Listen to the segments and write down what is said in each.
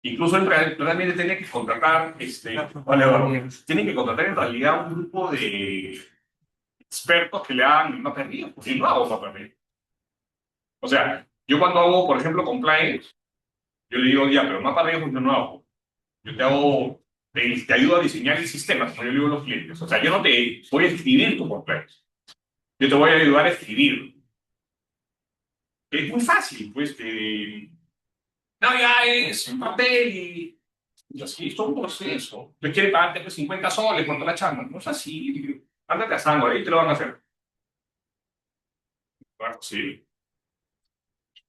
Incluso realmente tiene que contratar, vale, vale, tienen que contratar en realidad un grupo de expertos que le hagan el mapa de riesgo, porque yo no hago mapa de riesgo. O sea, yo cuando hago, por ejemplo, compliance, yo le digo, ya, pero mapa de riesgo yo no hago. Yo te hago, te ayudo a diseñar el sistema, como yo le digo a los clientes. O sea, yo no te voy a escribir tu compliance. Yo te voy a ayudar a escribir. Es muy fácil, pues, no, ya es un papel y así, es todo un proceso. Tú quieres pagarte pues, 50 soles por toda la chamba. No es así. Ándate a Sangre, ahí te lo van a hacer. Claro, sí.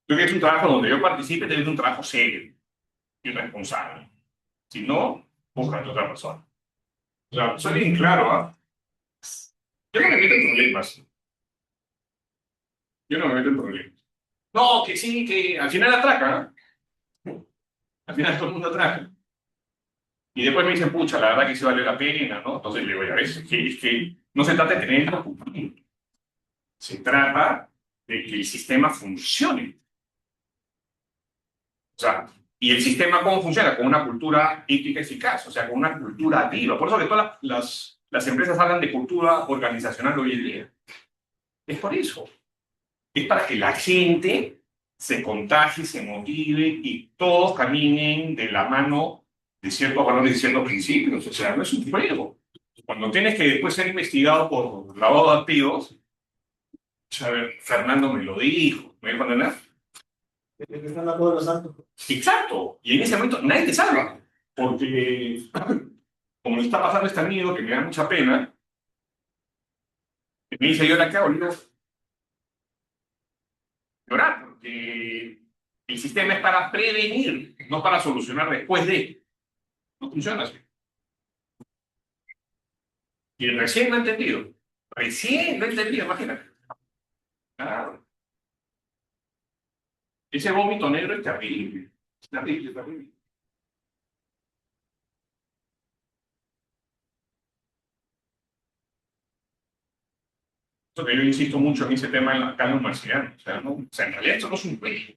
Tú quieres un trabajo donde yo participe, tienes un trabajo serio y responsable. Si no, búscate otra persona. O sea, soy bien claro, ¿ah? Yo no me meto en problemas. Yo no me meto en problemas. No, que sí, que al final atraca, ¿no? Al final todo el mundo atraca. Y después me dicen, pucha, la verdad que sí vale la pena, ¿no? Entonces le digo, ya ves, es que no se trata de tener el cumplido. Se trata de que el sistema funcione. O sea, ¿y el sistema cómo funciona? Con una cultura ética eficaz, o sea, con una cultura viva. Por eso que todas las empresas hablan de cultura organizacional hoy en día. Es por eso. Es para que la gente se contagie, se motive y todos caminen de la mano de ciertos valores y ciertos principios. O sea, no es un juego. Cuando tienes que después ser investigado por lavado de activos, a ver, Fernando me lo dijo, ¿me dijo entender? Que están la todos los santos. Exacto. Y en ese momento nadie te salva. Porque, como le está pasando a este amigo que me da mucha pena, me dice, ¿yo ahora qué hago? Le digo, llorar, porque el sistema es para prevenir, no para solucionar después de. No funciona así. Y recién lo he entendido. Recién lo he entendido, imagínate. Claro. Ese vómito negro es terrible. Es terrible, terrible. Eso que yo insisto mucho en ese tema acá en la universidad. O sea, no, o sea, en realidad esto no es un juego.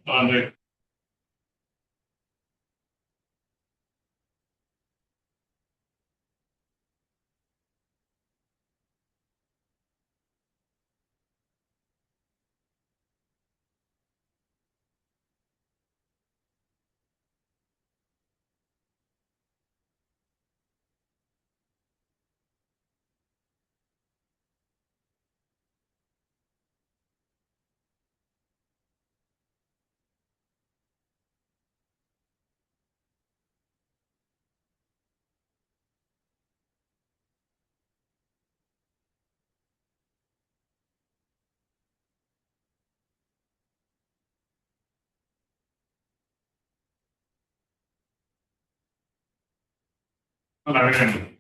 Vale. Vale.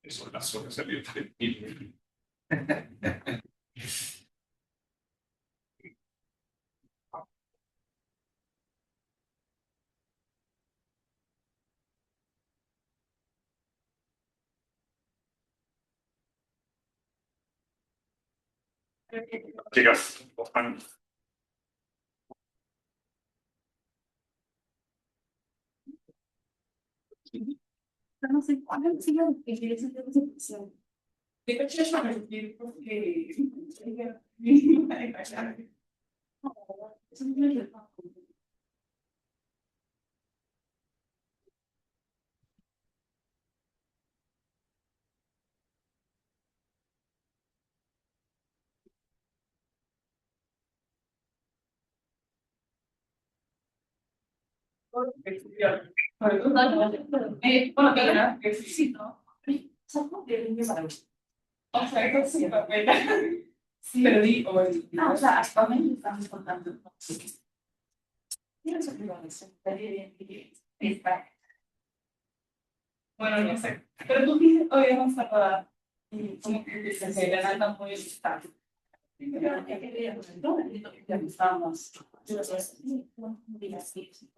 Eso es la zona salida del chicas, están No sé cuál es el que quiere ser de excepción. De hecho, yo me refiero porque bueno, claro, que sí, ¿no? O sea, eso sí, papel. Sí, pero di, no, o sea, actualmente estamos contando. Tienes opiniones, estaría bien que está. Bueno, no sé. Pero tú dices, oye, vamos a pagar. Y como que se ganan muy estable. Pero que queríamos, ¿no? Ya estábamos. Yo no sé, digas, sí, sí.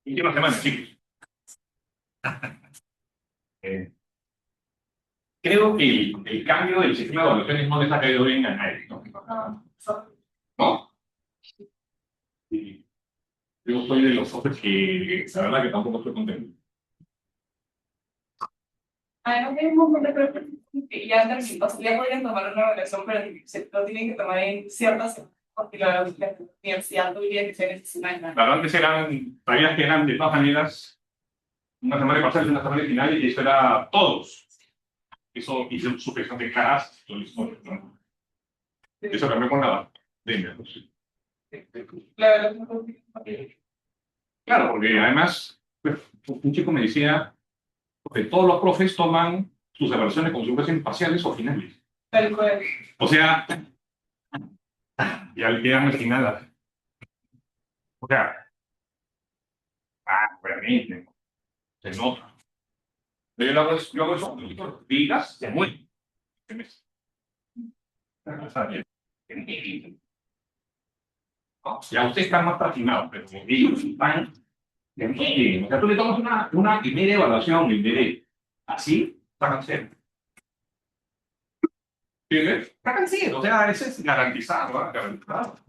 últimas semanas, chicos. Eh, Creo que el cambio del sistema de evaluaciones no les ha caído bien a nadie, ¿no? ¿No? Y yo soy de los profes que, la verdad, que tampoco estoy contento. Además, hay un montón de personas que ya terminó, o sea, ya podrían tomar una evaluación, pero se lo tienen que tomar en ciertas, porque la universidad tendría que ser excepcional. La verdad, antes eran tareas que eran de todas maneras una semana de parciales y una semana de final, y eso era todos. Eso hizo su presión de caras, todo el historia, ¿no? Eso cambió con la pandemia, ¿no? Sí. La verdad, no. Claro, porque además, pues, un chico me decía que todos los profes toman sus evaluaciones como si fuesen parciales o finales. Tal cual. O sea, ya quedan al final. O sea, obviamente, se nota. Pero yo hago eso, digas, se muere. Está bien. Ya usted está más patinado, pero ellos están. O sea, tú le tomas una y media evaluación en vez de así, sacan cero. ¿Entiendes? Sacan cero, o sea, eso es garantizado, ¿no? Garantizado.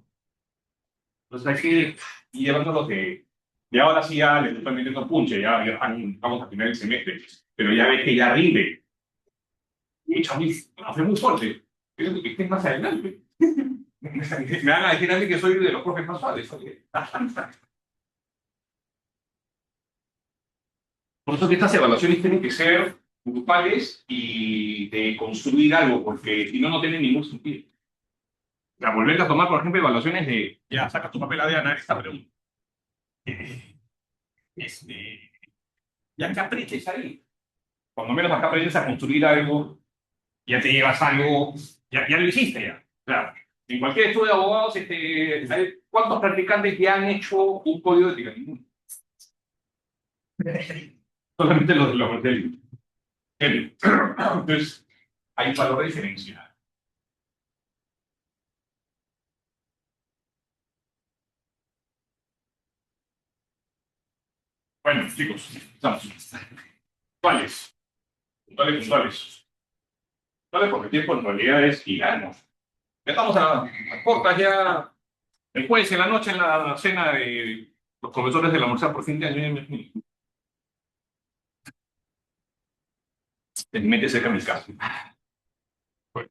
Entonces hay que ir llevándolo que. Y ahora sí ya le estoy metiendo punche, vamos a final del semestre, pero ya ves que ya rinde. Mucha hace muy fuerte. Creo que estés más adelante. Me van a decir a mí que soy de los profes más suaves. Por eso que estas evaluaciones tienen que ser grupales y de construir algo, porque si no, no tienen ningún sentido. O sea, volver a tomar, por ejemplo, evaluaciones de, ya, saca tu papel de esta pregunta. Este, ya que aprendes ahí. Cuando menos acá aprendes a construir algo, ya te llevas algo, ya lo hiciste ya. O sea, en cualquier estudio de abogados, ¿cuántos practicantes ya han hecho un código de ética? Ninguno. Solamente los del. Entonces, hay un valor de diferencia. Bueno, chicos, estamos. ¿Cuáles? ¿Cuáles? ¿Cuáles? Porque el tiempo en realidad es gigante. Ya estamos a cortas ya. El jueves en la noche en la cena de los profesores de la almorzar por fin de año. Te metes cerca de mi casa. Pues,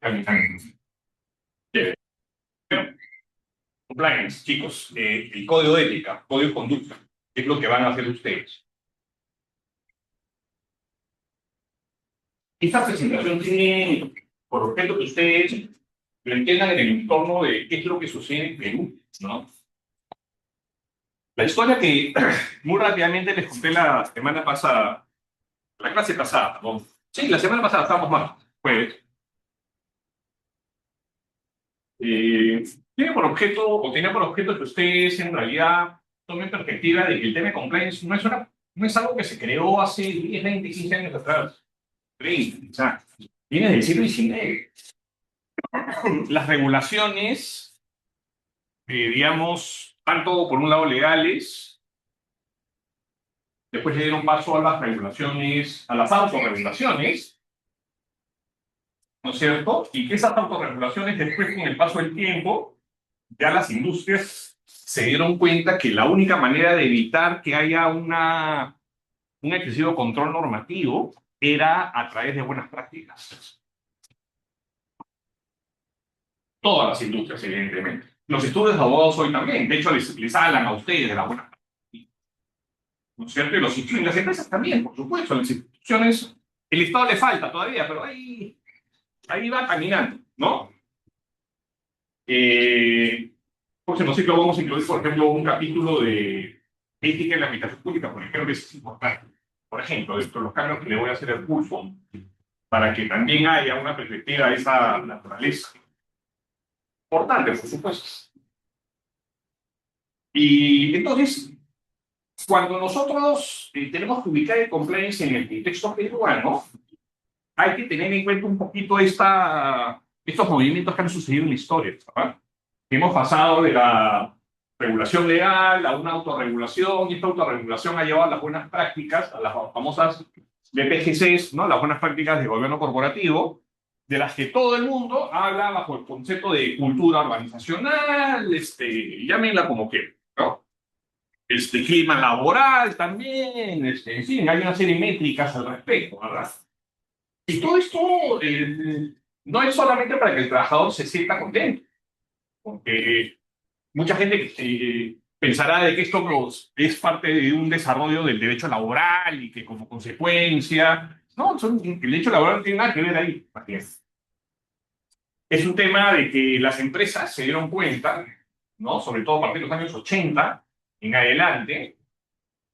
bien. Compliance, chicos, el código de ética, código de conducta, ¿qué es lo que van a hacer ustedes? Esta presentación tiene por objeto que ustedes lo entiendan en el entorno de qué es lo que sucede en Perú, ¿no? La historia que muy rápidamente les conté la semana pasada, la clase pasada, ¿no? Sí, la semana pasada estábamos mal. Pues, eh, tiene por objeto, o tenía por objeto que ustedes en realidad tomen perspectiva de que el tema de compliance no es algo que se creó hace 10, 20, 15 años atrás. 30, o sea, viene del siglo XIX. Las regulaciones, digamos, tanto por un lado legales, después le dieron paso a las regulaciones, a las autorregulaciones, ¿no es cierto? Y que esas autorregulaciones después con el paso del tiempo, ya las industrias se dieron cuenta que la única manera de evitar que haya un excesivo control normativo era a través de buenas prácticas. Todas las industrias, evidentemente. Los estudios de abogados hoy también, de hecho, les hablan a ustedes de la buena práctica, ¿no es cierto? Y las empresas también, por supuesto, las instituciones, el Estado le falta todavía, pero ahí va caminando, ¿no? Próximo ciclo vamos a incluir, por ejemplo, un capítulo de ética en la administración pública, porque creo que eso es importante. Por ejemplo, dentro de los cambios que le voy a hacer al curso, para que también haya una perspectiva de esa naturaleza. Importante, por supuesto. Y entonces, cuando nosotros tenemos que ubicar el compliance en el contexto peruano, hay que tener en cuenta un poquito estos movimientos que han sucedido en la historia, ¿verdad? Hemos pasado de la regulación legal a una autorregulación, y esta autorregulación ha llevado a las buenas prácticas, a las famosas BPGCs, ¿no? Las buenas prácticas de gobierno corporativo, de las que todo el mundo habla bajo el concepto de cultura organizacional, llámenla como quieran, ¿no? Clima laboral también, en fin, hay una serie de métricas al respecto, ¿verdad? Y todo esto no es solamente para que el trabajador se sienta contento, porque mucha gente pensará de que esto es parte de un desarrollo del derecho laboral y que como consecuencia, no, el derecho laboral no tiene nada que ver ahí, Matías. Es un tema de que las empresas se dieron cuenta, ¿no? Sobre todo a partir de los años 80 en adelante,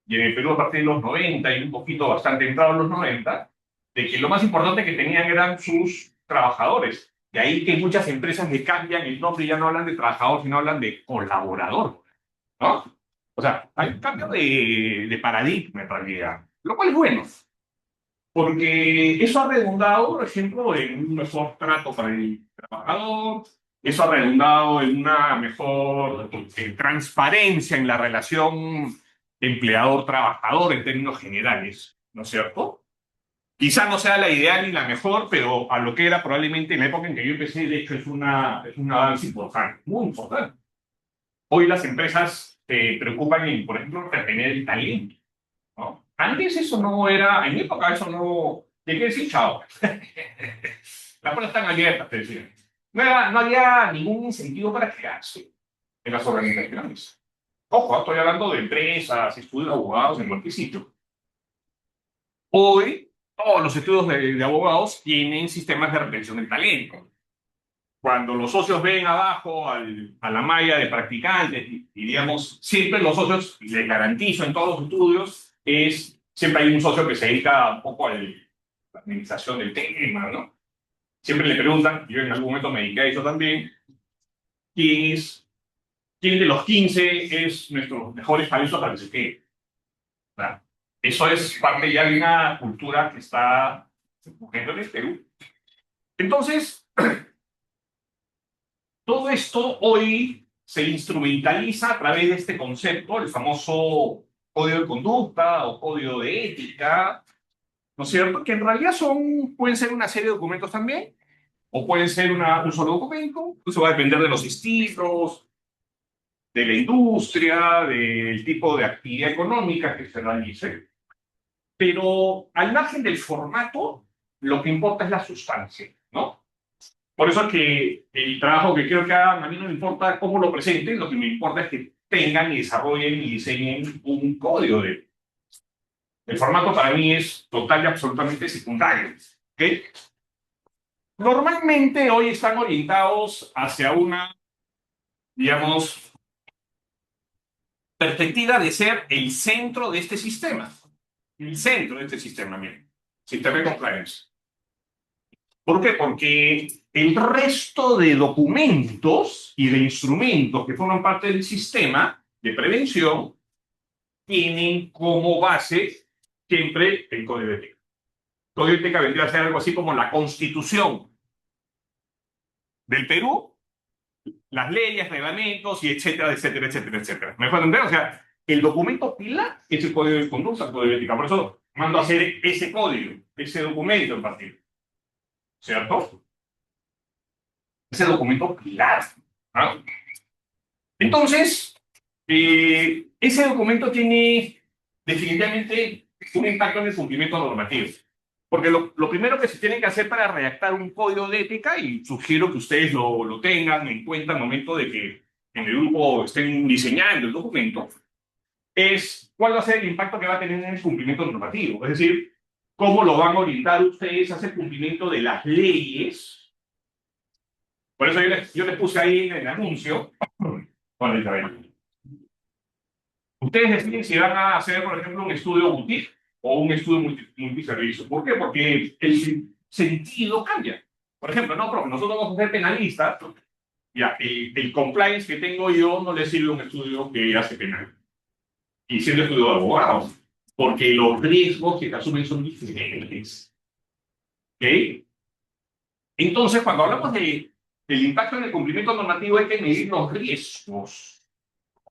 y en el Perú a partir de los 90 y un poquito bastante entrado en los 90, de que lo más importante que tenían eran sus trabajadores. De ahí que muchas empresas le cambian el nombre y ya no hablan de trabajador, sino hablan de colaborador, ¿no? O sea, hay un cambio de paradigma en realidad, lo cual es bueno, porque eso ha redundado, por ejemplo, en un mejor trato para el trabajador, eso ha redundado en una mejor transparencia en la relación empleador-trabajador en términos generales, ¿no es cierto? Quizá no sea la ideal ni la mejor, pero a lo que era probablemente en la época en que yo empecé, de hecho, es un avance importante, muy importante. Hoy las empresas se preocupan en, por ejemplo, retener el talento, ¿no? Antes eso no era, en mi época eso no, ¿de qué decir chao? Las puertas están abiertas, te decía. No había ningún incentivo para quedarse en las organizaciones. Ojo, estoy hablando de empresas, estudios de abogados, en cualquier sitio. Hoy, todos los estudios de abogados tienen sistemas de retención del talento. Cuando los socios ven abajo a la malla de practicantes, y digamos, siempre los socios, les garantizo en todos los estudios, siempre hay un socio que se dedica un poco a la administración del tema, ¿no? Siempre le preguntan, yo en algún momento me dediqué a eso también, quién es, quién de los 15 es nuestros mejores talentos para que se quede. ¿Verdad? Eso es parte ya de una cultura que está surgiendo en el Perú. Entonces, todo esto hoy se instrumentaliza a través de este concepto, el famoso código de conducta o código de ética, ¿no es cierto? Que en realidad pueden ser una serie de documentos también, o pueden ser un solo documento. Eso va a depender de los estilos, de la industria, del tipo de actividad económica que se realice. Pero al margen del formato, lo que importa es la sustancia, ¿no? Por eso es que el trabajo que quiero que hagan, a mí no me importa cómo lo presenten, lo que me importa es que tengan y desarrollen y diseñen un código de... El formato para mí es total y absolutamente secundario, ¿ok? Normalmente hoy están orientados hacia una, digamos, perspectiva de ser el centro de este sistema. El centro de este sistema, miren. Sistema de compliance. ¿Por qué? Porque el resto de documentos y de instrumentos que forman parte del sistema de prevención tienen como base siempre el código de ética. El código de ética vendría a ser algo así como la constitución del Perú, las leyes, reglamentos y etcétera, etcétera, etcétera, etcétera. ¿Me pueden entender? O sea, el documento pila es el código de conducta, el código de ética. Por eso mando a hacer ese código, ese documento en particular. ¿Cierto? Ese documento pilar. ¿No? Entonces, ese documento tiene definitivamente un impacto en el cumplimiento normativo. Porque lo primero que se tiene que hacer para redactar un código de ética, y sugiero que ustedes lo tengan en cuenta al momento de que en el grupo estén diseñando el documento, es cuál va a ser el impacto que va a tener en el cumplimiento normativo. Es decir, cómo lo van a orientar ustedes hacia el cumplimiento de las leyes. Por eso yo les puse ahí en el anuncio. Ustedes deciden si van a hacer, por ejemplo, un estudio boutique o un estudio multiservicio. ¿Por qué? Porque el sentido cambia. Por ejemplo, no, profe, nosotros vamos a ser penalistas. Ya, el compliance que tengo yo no le sirve a un estudio que hace penal. Y siendo estudio de abogados. Porque los riesgos que se asumen son diferentes. ¿Ok? Entonces, cuando hablamos del impacto en el cumplimiento normativo, hay que medir los riesgos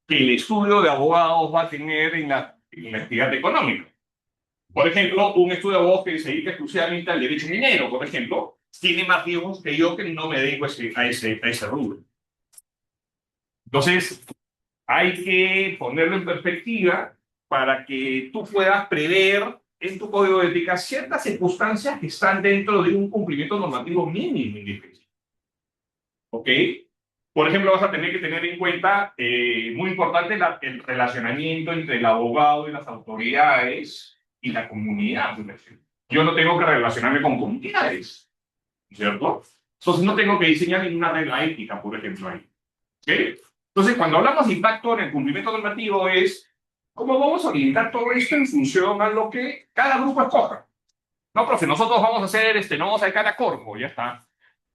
que el estudio de abogados va a tener en la actividad económica. Por ejemplo, un estudio de abogados que se dedica exclusivamente al derecho minero, por ejemplo, tiene más riesgos que yo que no me dedico a ese rubro. Entonces, hay que ponerlo en perspectiva para que tú puedas prever en tu código de ética ciertas circunstancias que están dentro de un cumplimiento normativo mínimo y difícil. ¿Ok? Por ejemplo, vas a tener que tener en cuenta, muy importante, el relacionamiento entre el abogado y las autoridades y la comunidad. Yo no tengo que relacionarme con comunidades, ¿cierto? Entonces no tengo que diseñar ninguna regla ética, por ejemplo, ahí. ¿Ok? Entonces, cuando hablamos de impacto en el cumplimiento normativo es cómo vamos a orientar todo esto en función a lo que cada grupo escoja. No, profe, nosotros vamos a hacer, no vamos a dedicar a Corpo, ya está.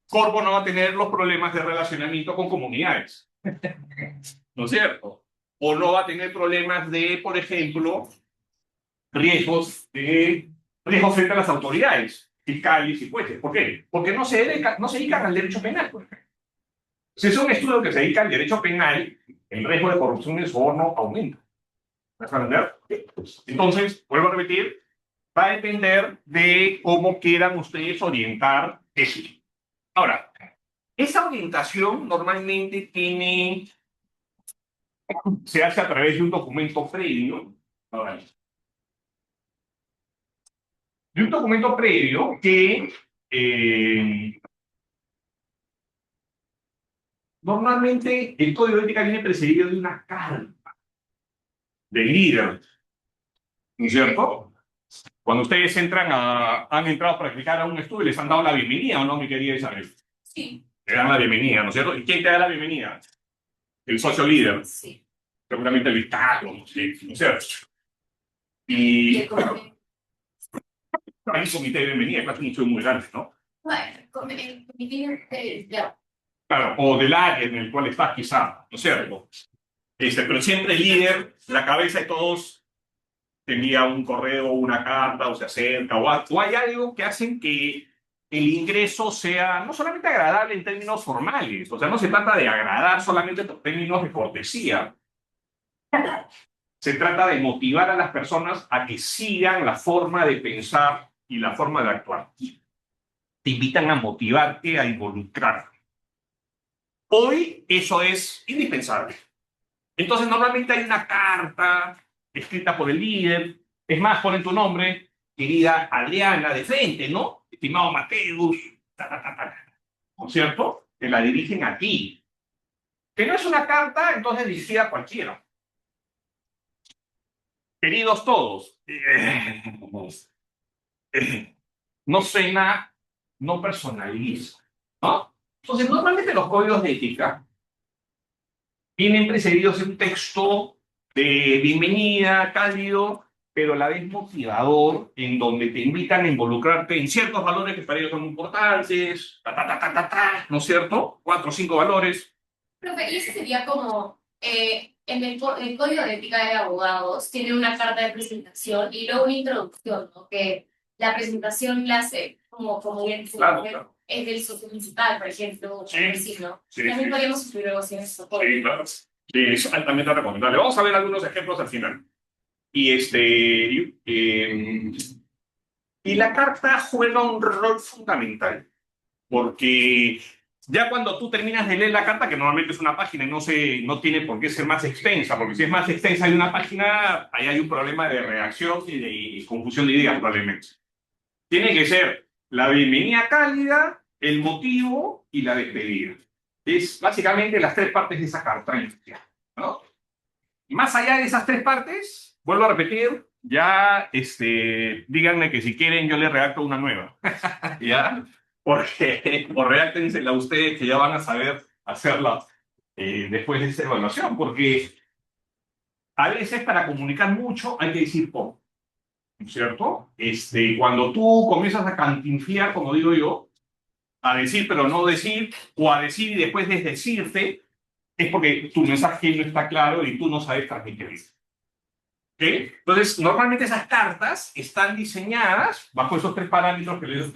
Corpo no va a tener los problemas de relacionamiento con comunidades. ¿No es cierto? O no va a tener problemas de, por ejemplo, riesgos frente a las autoridades fiscales y jueces. ¿Por qué? Porque no se dedican al derecho penal, por ejemplo. Si es un estudio que se dedica al derecho penal, el riesgo de corrupción en soborno aumenta. ¿Me vas a entender? Entonces, vuelvo a repetir, va a depender de cómo quieran ustedes orientar eso. Ahora, esa orientación normalmente se hace a través de un documento previo. Ahora, de un documento previo que normalmente el código de ética viene precedido de una carta del líder, ¿no es cierto? Cuando ustedes han entrado a practicar a un estudio, les han dado la bienvenida, ¿o no, mi querida Isabel? Sí. Te dan la bienvenida, ¿no es cierto? ¿Y quién te da la bienvenida? El socio líder. Sí. Seguramente el Estado, ¿no es cierto? Y Y el comité. hay un comité de bienvenida, claro, es un estudio muy grande, ¿no? Bueno, el comité, ya. Claro, o del área en el cual estás, quizá, ¿no es cierto? Pero siempre el líder, la cabeza de todos, te envía un correo, una carta, o se acerca, o hay algo que hacen que el ingreso sea no solamente agradable en términos formales, o sea, no se trata de agradar solamente por términos de cortesía, se trata de motivar a las personas a que sigan la forma de pensar y la forma de actuar. Te invitan a motivarte, a involucrarte. Hoy eso es indispensable. Entonces, normalmente hay una carta escrita por el líder, es más, ponen tu nombre, querida Adriana, de frente, ¿no? Estimado Mateus, ¿no es cierto? Te la dirigen a ti. Que no es una carta, entonces dirigida a cualquiera. Queridos todos, no suena, no personaliza, ¿no? Entonces, normalmente los códigos de ética vienen precedidos de un texto de bienvenida, cálido, pero a la vez motivador, en donde te invitan a involucrarte en ciertos valores que para ellos son importantes, ¿no es cierto? 4 o 5 valores. Profe, y ese sería como, el código de ética de abogados tiene una carta de presentación y luego una introducción, ¿no? Que la presentación la hace, como bien se Claro, dice, claro. es del socio principal, por ejemplo, o Sí, algo así, ¿no? sí, También sí. podríamos incluir algo así en esto. Sí, claro. Sí, es altamente recomendable. Vamos a ver algunos ejemplos al final. Y y la carta juega un rol fundamental, porque ya cuando tú terminas de leer la carta, que normalmente es una página y no tiene por qué ser más extensa, porque si es más extensa de una página, ahí hay un problema de redacción y de confusión de ideas probablemente. Tiene que ser la bienvenida cálida, el motivo y la despedida. Es básicamente las 3 partes de esa carta, ¿no? Más allá de esas 3 partes, vuelvo a repetir, ya díganme que si quieren yo les redacto una nueva. ¿Ya? Porque, o redáctensela ustedes que ya van a saber hacerla después de esta evaluación, porque a veces para comunicar mucho hay que decir poco, ¿no es cierto? Cuando tú comienzas a cantinflar, como digo yo, a decir pero no decir, o a decir y después desdecirte, es porque tu mensaje no está claro y tú no sabes transmitirlo. ¿Ok? Entonces, normalmente esas cartas están diseñadas bajo esos 3 parámetros que les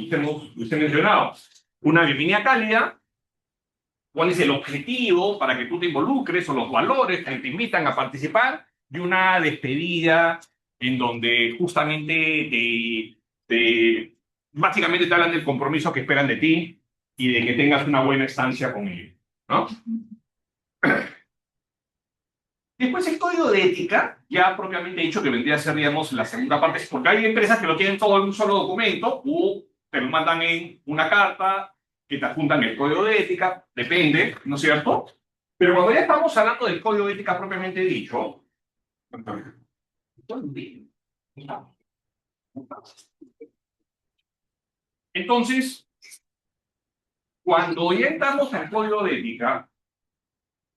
he mencionado. Una bienvenida cálida, cuál es el objetivo para que tú te involucres o los valores que te invitan a participar, y una despedida en donde justamente básicamente te hablan del compromiso que esperan de ti y de que tengas una buena estancia con ellos, ¿no? Después el código de ética, ya propiamente dicho que vendría a ser, digamos, la segunda parte, porque hay empresas que lo tienen todo en un solo documento o te lo mandan en una carta que te adjuntan el código de ética, depende, ¿no es cierto? Pero cuando ya estamos hablando del código de ética propiamente dicho, entonces, cuando ya entramos al código de ética,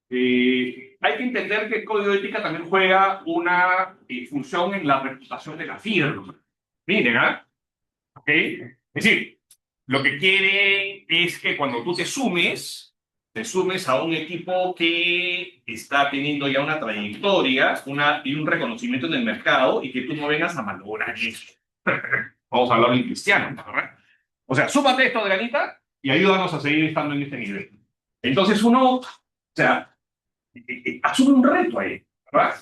hay que entender que el código de ética también juega una función en la reputación de la firma. Miren, ¿ah? ¿Ok? Es decir, lo que quiere es que cuando tú te sumes a un equipo que está teniendo ya una trayectoria y un reconocimiento en el mercado y que tú no vengas a malograr eso. Vamos a hablar en cristiano, ¿verdad? O sea, súmate esto de ganita y ayúdanos a seguir estando en este nivel. Entonces uno, o sea, asume un reto ahí, ¿verdad?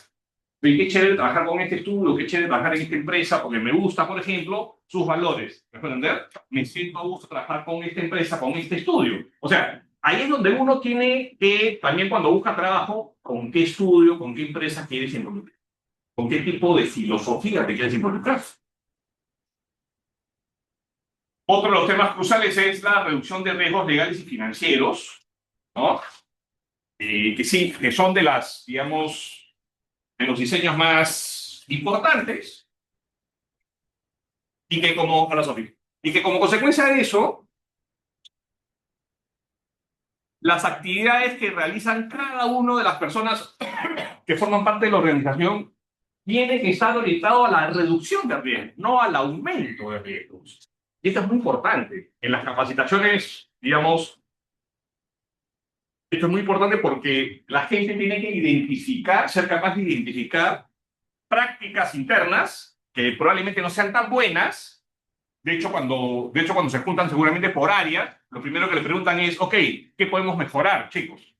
Y qué chévere trabajar con este estudio, qué chévere trabajar en esta empresa, porque me gusta, por ejemplo, sus valores. ¿Me pueden entender? Me siento a gusto trabajar con esta empresa, con este estudio. O sea, ahí es donde uno tiene que, también cuando busca trabajo, con qué estudio, con qué empresa quieres involucrar, con qué tipo de filosofía te quieres involucrar. Otro de los temas cruciales es la reducción de riesgos legales y financieros, ¿no? Que sí, que son de las, digamos, de los diseños más importantes y que como, hola, Sofía, y que como consecuencia de eso, las actividades que realizan cada una de las personas que forman parte de la organización tienen que estar orientado a la reducción de riesgos, no al aumento de riesgos. Y esto es muy importante. En las capacitaciones, digamos, esto es muy importante porque la gente tiene que identificar, ser capaz de identificar prácticas internas que probablemente no sean tan buenas. De hecho, cuando se juntan seguramente por área, lo primero que le preguntan es, ok, ¿qué podemos mejorar, chicos?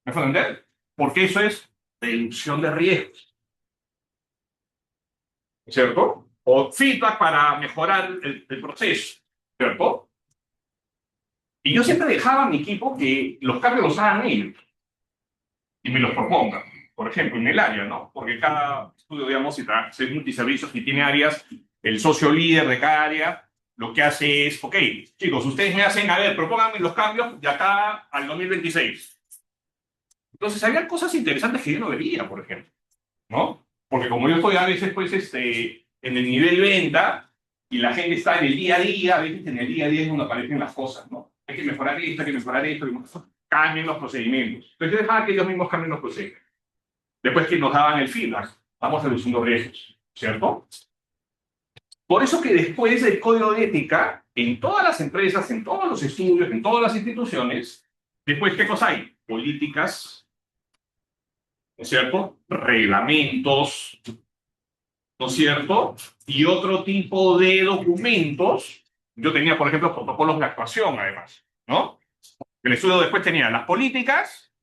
¿Me pueden entender? Porque eso es reducción de riesgos, ¿cierto? O feedback para mejorar el proceso, ¿cierto? Y yo siempre dejaba a mi equipo que los cambios los hagan ellos y me los propongan. Por ejemplo, en el área, ¿no? Porque cada estudio, digamos, si es multiservicios y tiene áreas, el socio líder de cada área lo que hace es, ok, chicos, ustedes me hacen, a ver, propónganme los cambios de acá al 2026. Entonces, había cosas interesantes que yo no veía, por ejemplo, ¿no? Porque como yo estoy a veces, pues, en el nivel venta y la gente está en el día a día, a veces en el día a día es donde aparecen las cosas, ¿no? Hay que mejorar esto, hay que mejorar esto, cambien los procedimientos. Entonces, yo dejaba que ellos mismos cambien los procedimientos. después que nos daban el feedback, vamos reduciendo riesgos, ¿cierto? Por eso que después del código de ética, en todas las empresas, en todos los estudios, en todas las instituciones, después, ¿qué cosa hay? Políticas, ¿no es cierto? Reglamentos, ¿no es cierto? Y otro tipo de documentos. Yo tenía, por ejemplo, protocolos de actuación, además, ¿no? El estudio después tenía las políticas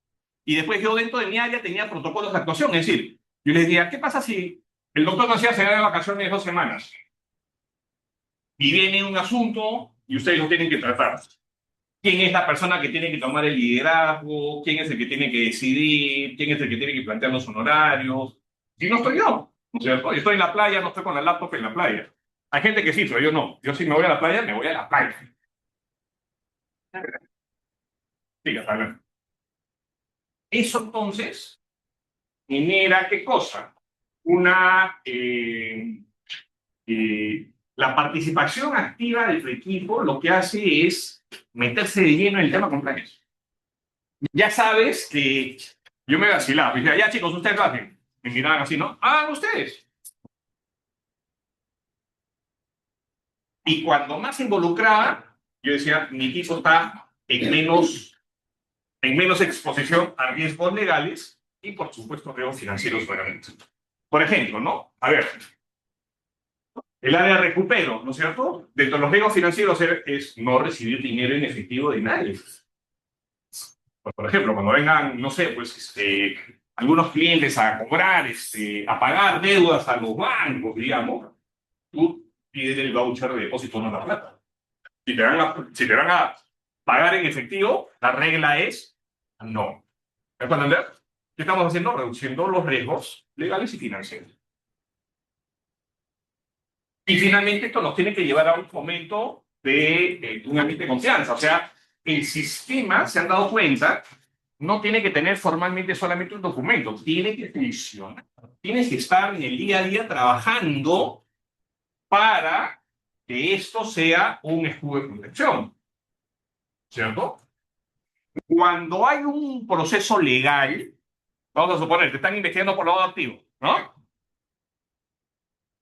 y después yo dentro de mi área tenía protocolos de actuación. Es decir, yo les decía, ¿qué pasa si el doctor García se da de vacaciones 2 semanas y viene un asunto y ustedes lo tienen que tratar? ¿Quién es la persona que tiene que tomar el liderazgo? ¿Quién es el que tiene que decidir? ¿Quién es el que tiene que plantear los honorarios? Y no estoy yo, ¿no es cierto? Yo estoy en la playa, no estoy con la laptop en la playa. Hay gente que sí, pero yo no. Yo si me voy a la playa, me voy a la playa. Sí, a ver. Eso entonces genera qué cosa? Una la participación activa del equipo lo que hace es meterse de lleno en el tema compliance. Ya sabes que yo me vacilaba. Y decía, ya chicos, ustedes lo hacen. Me miraban así, ¿no? Ah, ustedes. Y cuando más se involucraba, yo decía, mi equipo está en menos exposición a riesgos legales y, por supuesto, riesgos financieros nuevamente. Por ejemplo, ¿no? A ver, el área de recupero, ¿no es cierto? Dentro de los riesgos financieros es no recibir dinero en efectivo de nadie. Por ejemplo, cuando vengan, no sé, pues algunos clientes a cobrar, a pagar deudas a los bancos, digamos, tú pides el voucher de depósito no la plata. Si te van a pagar en efectivo, la regla es no. ¿Me pueden entender? ¿Qué estamos haciendo? Reduciendo los riesgos legales y financieros. Y finalmente esto nos tiene que llevar a un fomento de un ambiente de confianza. O sea, el sistema, se han dado cuenta, no tiene que tener formalmente solamente un documento, tiene que funcionar. Tienes que estar en el día a día trabajando para que esto sea un escudo de protección, ¿cierto? Cuando hay un proceso legal, vamos a suponer, te están investigando por lavado de activos, ¿no?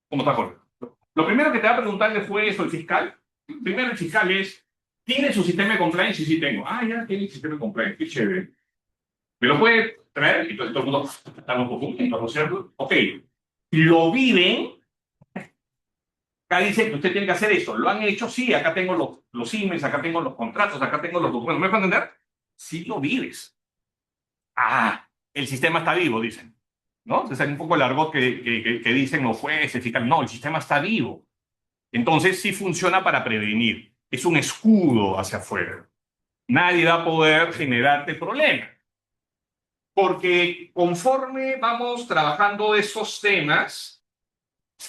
¿Cómo está correcto? Lo primero que te va a preguntar el juez o el fiscal, primero el fiscal es, ¿tiene su sistema de compliance? Y sí tengo. Ah, ya tiene el sistema de compliance, qué chévere. ¿Me lo puede traer? Y todo el mundo está un poco, ¿no es cierto? Ok. ¿Lo viven? Acá dice que usted tiene que hacer esto. ¿Lo han hecho? Sí, acá tengo los emails, acá tengo los contratos, acá tengo los documentos. ¿Me dejan entender? Sí lo vives. Ah, el sistema está vivo, dicen. ¿No? Entonces hay un poco el argot que dicen los jueces, fiscales. No, el sistema está vivo. Entonces sí funciona para prevenir. Es un escudo hacia afuera. Nadie va a poder generarte problemas. Porque conforme vamos trabajando estos temas,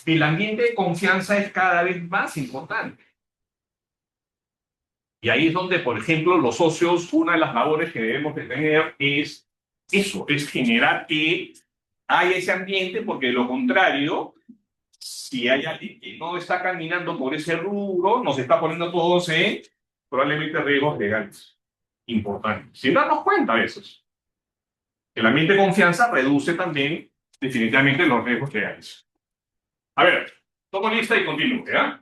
el ambiente de confianza es cada vez más importante. Y ahí es donde, por ejemplo, los socios, una de las labores que debemos de tener es eso, es generar que haya ese ambiente, porque de lo contrario, si hay alguien que no está caminando por ese rubro, nos está poniendo todos en probablemente riesgos legales importantes. Sin darnos cuenta a veces. El ambiente de confianza reduce también definitivamente los riesgos legales. A ver, tomo lista y continúo, ¿ya?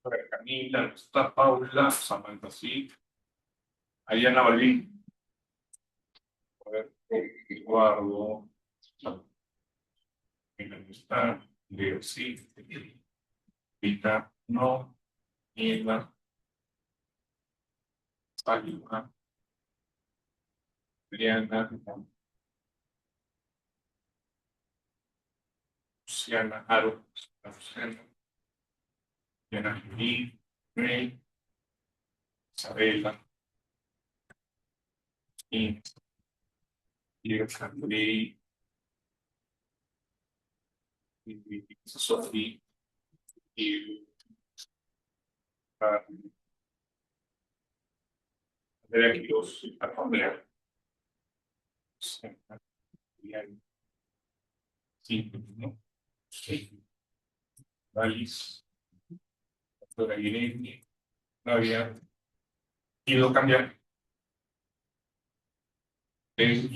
A ver, Camila, no está Paula, Samantha, sí. Ahí Ana Balín. A ver, Eduardo. Camila no está. Leo, sí. Vita, no. Niebla. Salima. Adriana. Luciana, Aro. Luciana. Diana Jurí. Rey. Isabela. Y Alexandre. Y Sofía. Y Andrea Quiroz. Andrea. Sí, ¿no? Sí. Valis. Doctora Irene. No había ido a cambiar. Es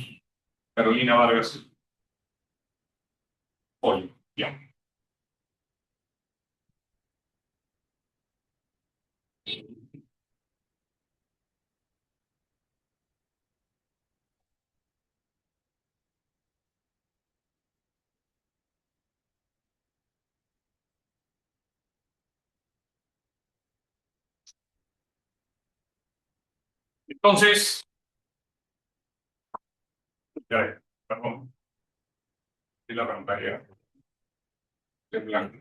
Carolina Vargas. Hoy, ya. Entonces, ya, perdón, de la pantalla de blanco.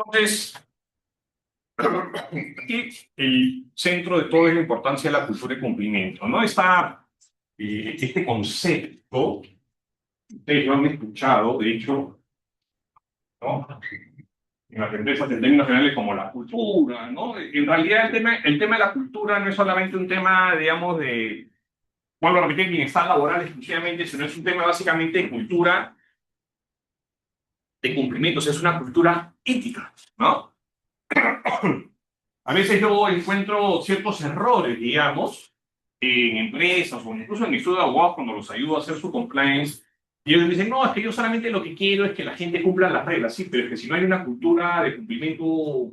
Entonces, aquí el centro de todo es la importancia de la cultura de cumplimiento, ¿no? Está este concepto, ustedes lo han escuchado, de hecho, ¿no? En las empresas en términos generales como la cultura, ¿no? En realidad el tema de la cultura no es solamente un tema, digamos, de, vuelvo a repetir, bienestar laboral exclusivamente, sino es un tema básicamente de cultura de cumplimientos, es una cultura ética, ¿no? A veces yo encuentro ciertos errores, digamos, en empresas o incluso en mi estudio de abogados cuando los ayudo a hacer su compliance. Y ellos me dicen, no, es que yo solamente lo que quiero es que la gente cumpla las reglas. Sí, pero es que si no hay una cultura de cumplimiento,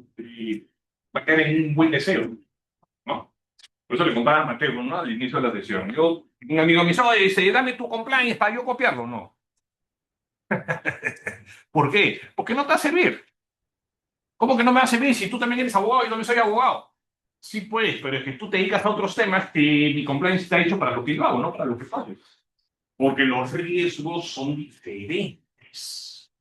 va a caer en un buen deseo, ¿no? Por eso le contaba a Mateo, ¿no? Al inicio de la sesión. Un amigo me dice, oye, dice, dame tu compliance para yo copiarlo. No. ¿Por qué? Porque no te va a servir. ¿Cómo que no me va a servir si tú también eres abogado y yo también soy abogado? Sí, pues, pero es que tú te dedicas a otros temas que mi compliance está hecho para lo que yo hago, no para lo que haces. Porque los riesgos son diferentes.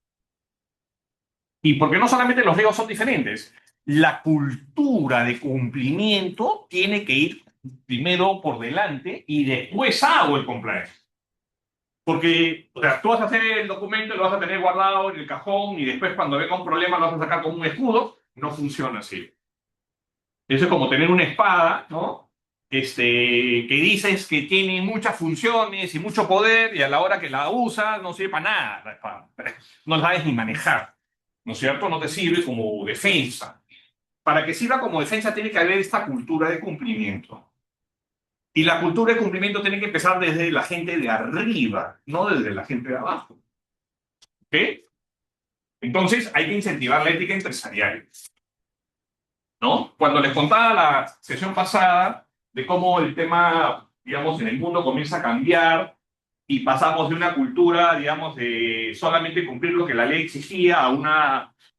Y porque no solamente los riesgos son diferentes, la cultura de cumplimiento tiene que ir primero por delante y después hago el compliance. Porque, o sea, tú vas a hacer el documento y lo vas a tener guardado en el cajón y después cuando venga un problema lo vas a sacar como un escudo. No funciona así. Eso es como tener una espada, ¿no? Que dices que tiene muchas funciones y mucho poder y a la hora que la usas no sirve para nada la espada. No la sabes ni manejar, ¿no es cierto? No te sirve como defensa. Para que sirva como defensa tiene que haber esta cultura de cumplimiento. Y la cultura de cumplimiento tiene que empezar desde la gente de arriba, no desde la gente de abajo. ¿Ok? Entonces hay que incentivar la ética empresarial, ¿no? Cuando les contaba la sesión pasada de cómo el tema, digamos, en el mundo comienza a cambiar y pasamos de una cultura, digamos, de solamente cumplir lo que la ley exigía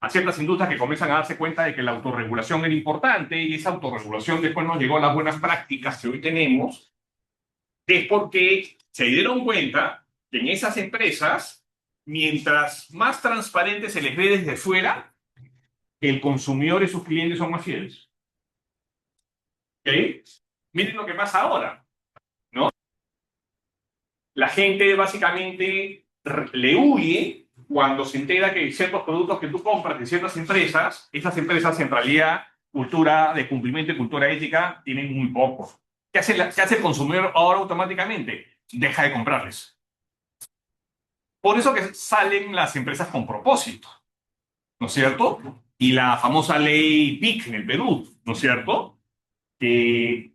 a ciertas industrias que comienzan a darse cuenta de que la autorregulación era importante y esa autorregulación después nos llegó a las buenas prácticas que hoy tenemos, es porque se dieron cuenta que en esas empresas, mientras más transparente se les ve desde fuera, el consumidor y sus clientes son más fieles. ¿Ok? Miren lo que pasa ahora, ¿no? La gente básicamente le huye cuando se entera que ciertos productos que tú compras de ciertas empresas, esas empresas en realidad, cultura de cumplimiento y cultura ética, tienen muy poco. ¿Qué hace el consumidor ahora automáticamente? deja de comprarles. Por eso que salen las empresas con propósito, ¿no es cierto? Y la famosa ley PIC en el Perú, ¿no es cierto? Que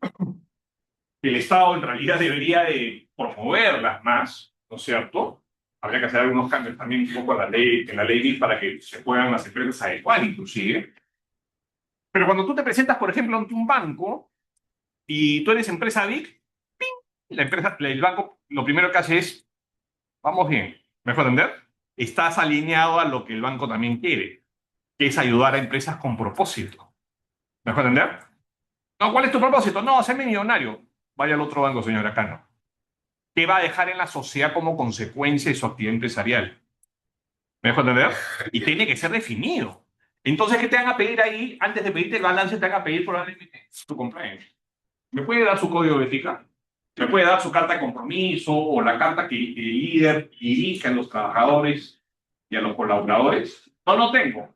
el Estado en realidad debería de promoverlas más, ¿no es cierto? Habría que hacer algunos cambios también un poco en la ley BIC para que se puedan las empresas adecuar inclusive. Pero cuando tú te presentas, por ejemplo, ante un banco y tú eres empresa BIC, el banco lo primero que hace es, vamos bien, ¿me dejo entender? Estás alineado a lo que el banco también quiere, que es ayudar a empresas con propósito. ¿Me dejo entender? No, ¿cuál es tu propósito? No, hacerme millonario. Vaya al otro banco, señora Cano. ¿Qué va a dejar en la sociedad como consecuencia de su actividad empresarial? ¿Me dejo entender? Y tiene que ser definido. Entonces, ¿qué te van a pedir ahí? Antes de pedirte el balance, te van a pedir probablemente tu compliance. ¿Me puede dar su código de ética? ¿Me puede dar su carta de compromiso o la carta que el líder dirige a los trabajadores y a los colaboradores? No, no tengo.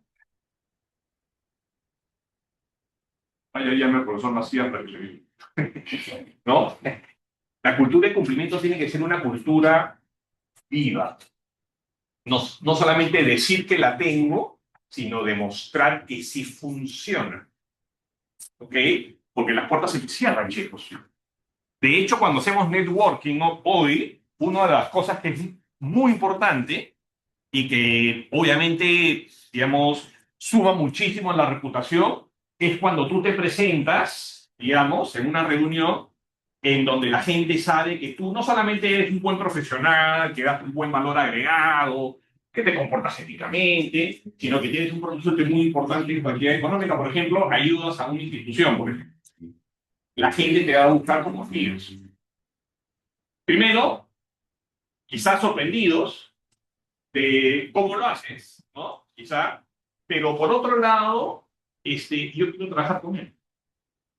Vaya, llame al profesor Macías para que le diga. ¿No? La cultura de cumplimiento tiene que ser una cultura viva. No, no solamente decir que la tengo, sino demostrar que sí funciona. ¿Ok? Porque las puertas se cierran, chicos. De hecho, cuando hacemos networking hoy, una de las cosas que es muy importante y que obviamente, digamos, suma muchísimo en la reputación, es cuando tú te presentas, digamos, en una reunión en donde la gente sabe que tú no solamente eres un buen profesional, que das un buen valor agregado, que te comportas éticamente, sino que tienes un propósito muy importante en cualquier económica. Por ejemplo, ayudas a una institución, por ejemplo. La gente te va a buscar como amigos. Primero, quizás sorprendidos de cómo lo haces, ¿no? Quizá, pero por otro lado, yo quiero trabajar con él.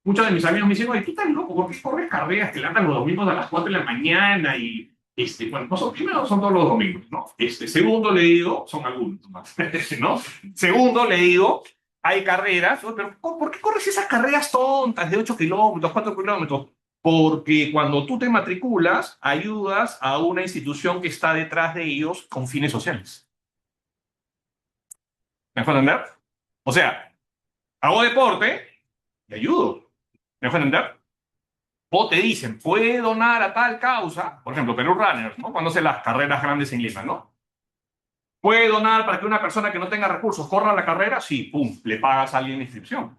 Muchos de mis amigos me dicen, oye, tú estás loco, ¿por qué corres carreras que andan los domingos a las 4 de la mañana? Y, bueno, no son, primero son todos los domingos, ¿no? Segundo le digo, son algunos, ¿no? Segundo le digo, hay carreras, pero ¿por qué corres esas carreras tontas de 8 kilómetros, 4 kilómetros? Porque cuando tú te matriculas, ayudas a una institución que está detrás de ellos con fines sociales. ¿Me dejo entender? O sea, hago deporte y ayudo. ¿Me dejo entender? O te dicen, puede donar a tal causa, por ejemplo, Perú Runners, ¿no? Cuando hace las carreras grandes en Lima, ¿no? ¿Puede donar para que una persona que no tenga recursos corra la carrera? Sí, pum, le pagas a alguien la inscripción.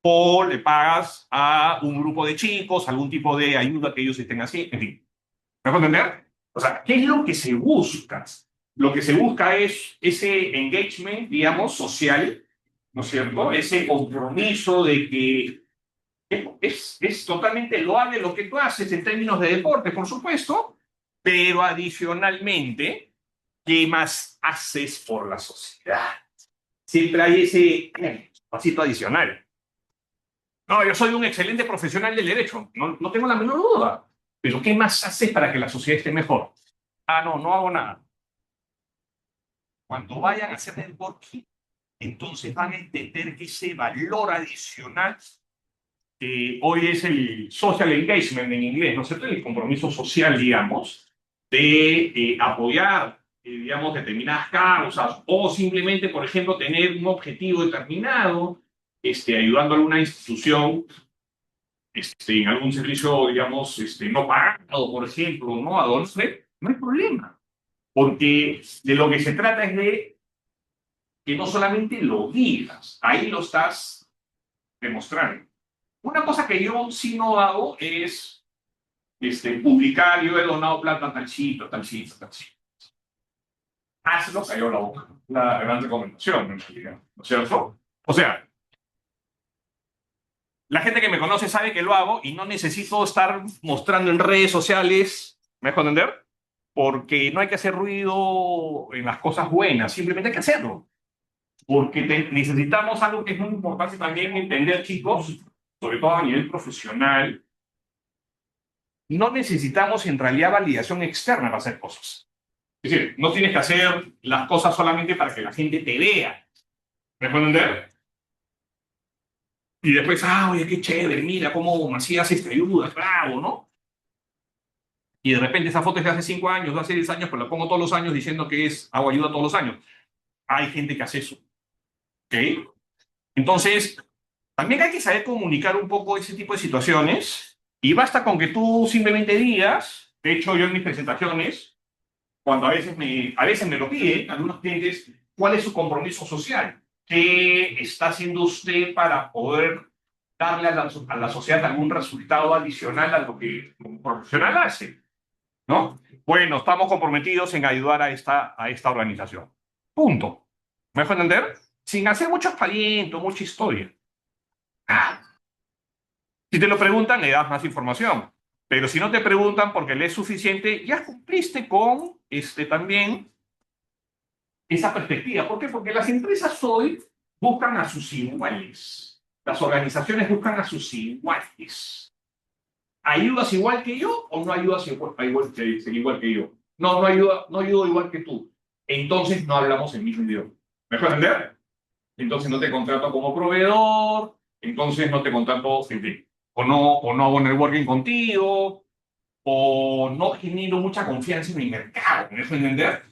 O le pagas a un grupo de chicos, algún tipo de ayuda que ellos estén así, en fin. ¿Me puedo entender? O sea, ¿qué es lo que se busca? Lo que se busca es ese engagement, digamos, social, ¿no es cierto? Ese compromiso de que es totalmente loable lo que tú haces en términos de deporte, por supuesto, pero adicionalmente, ¿qué más haces por la sociedad? Siempre hay ese pasito adicional. No, yo soy un excelente profesional del derecho, no tengo la menor duda, pero ¿qué más haces para que la sociedad esté mejor? Ah, no, no hago nada. Cuando vayan a hacer networking, entonces van a entender que ese valor adicional hoy es el social engagement en inglés, ¿no es cierto? El compromiso social, digamos, de apoyar, digamos, determinadas causas o simplemente, por ejemplo, tener un objetivo determinado, ayudando a alguna institución en algún servicio, digamos, no pagado, por ejemplo, ¿no? A dónde, no hay problema. Porque de lo que se trata es de que no solamente lo digas, ahí lo estás demostrando. Una cosa que yo sí no hago es publicar, yo he donado plata a tal sitio, tal sitio, tal sitio. Hazlo, cayó la boca. La gran recomendación, en realidad, ¿no es cierto? O sea, la gente que me conoce sabe que lo hago y no necesito estar mostrando en redes sociales, ¿me dejo entender? Porque no hay que hacer ruido en las cosas buenas, simplemente hay que hacerlo. Porque necesitamos algo que es muy importante también entender, chicos, sobre todo a nivel profesional. No necesitamos en realidad validación externa para hacer cosas. Es decir, no tienes que hacer las cosas solamente para que la gente te vea. ¿Me pueden entender? Y después, oye, qué chévere, mira cómo Macías ayuda, bravo, ¿no? Y de repente esa foto es de hace 5 años, de hace 10 años, pero la pongo todos los años diciendo que es hago ayuda todos los años. Hay gente que hace eso. ¿Ok? Entonces, también hay que saber comunicar un poco ese tipo de situaciones. Y basta con que tú simplemente digas, de hecho yo en mis presentaciones, cuando a veces me lo piden algunos clientes, ¿cuál es su compromiso social? ¿Qué está haciendo usted para poder darle a la sociedad algún resultado adicional a lo que un profesional hace? ¿No? Bueno, estamos comprometidos en ayudar a esta organización. Punto. ¿Me dejo entender? Sin hacer mucho paliento, mucha historia. Ah, si te lo preguntan, le das más información. Pero si no te preguntan porque le es suficiente, ya cumpliste con también esa perspectiva. ¿Por qué? Porque las empresas hoy buscan a sus iguales. Las organizaciones buscan a sus iguales. ¿Ayudas igual que yo o no ayudas igual que yo? No, no ayudo igual que tú. Entonces no hablamos el mismo idioma. ¿Me puedes entender? Entonces no te contrato como proveedor, entonces no te contrato, en fin, o no hago networking contigo, o no genero mucha confianza en mi mercado. ¿Me dejo entender?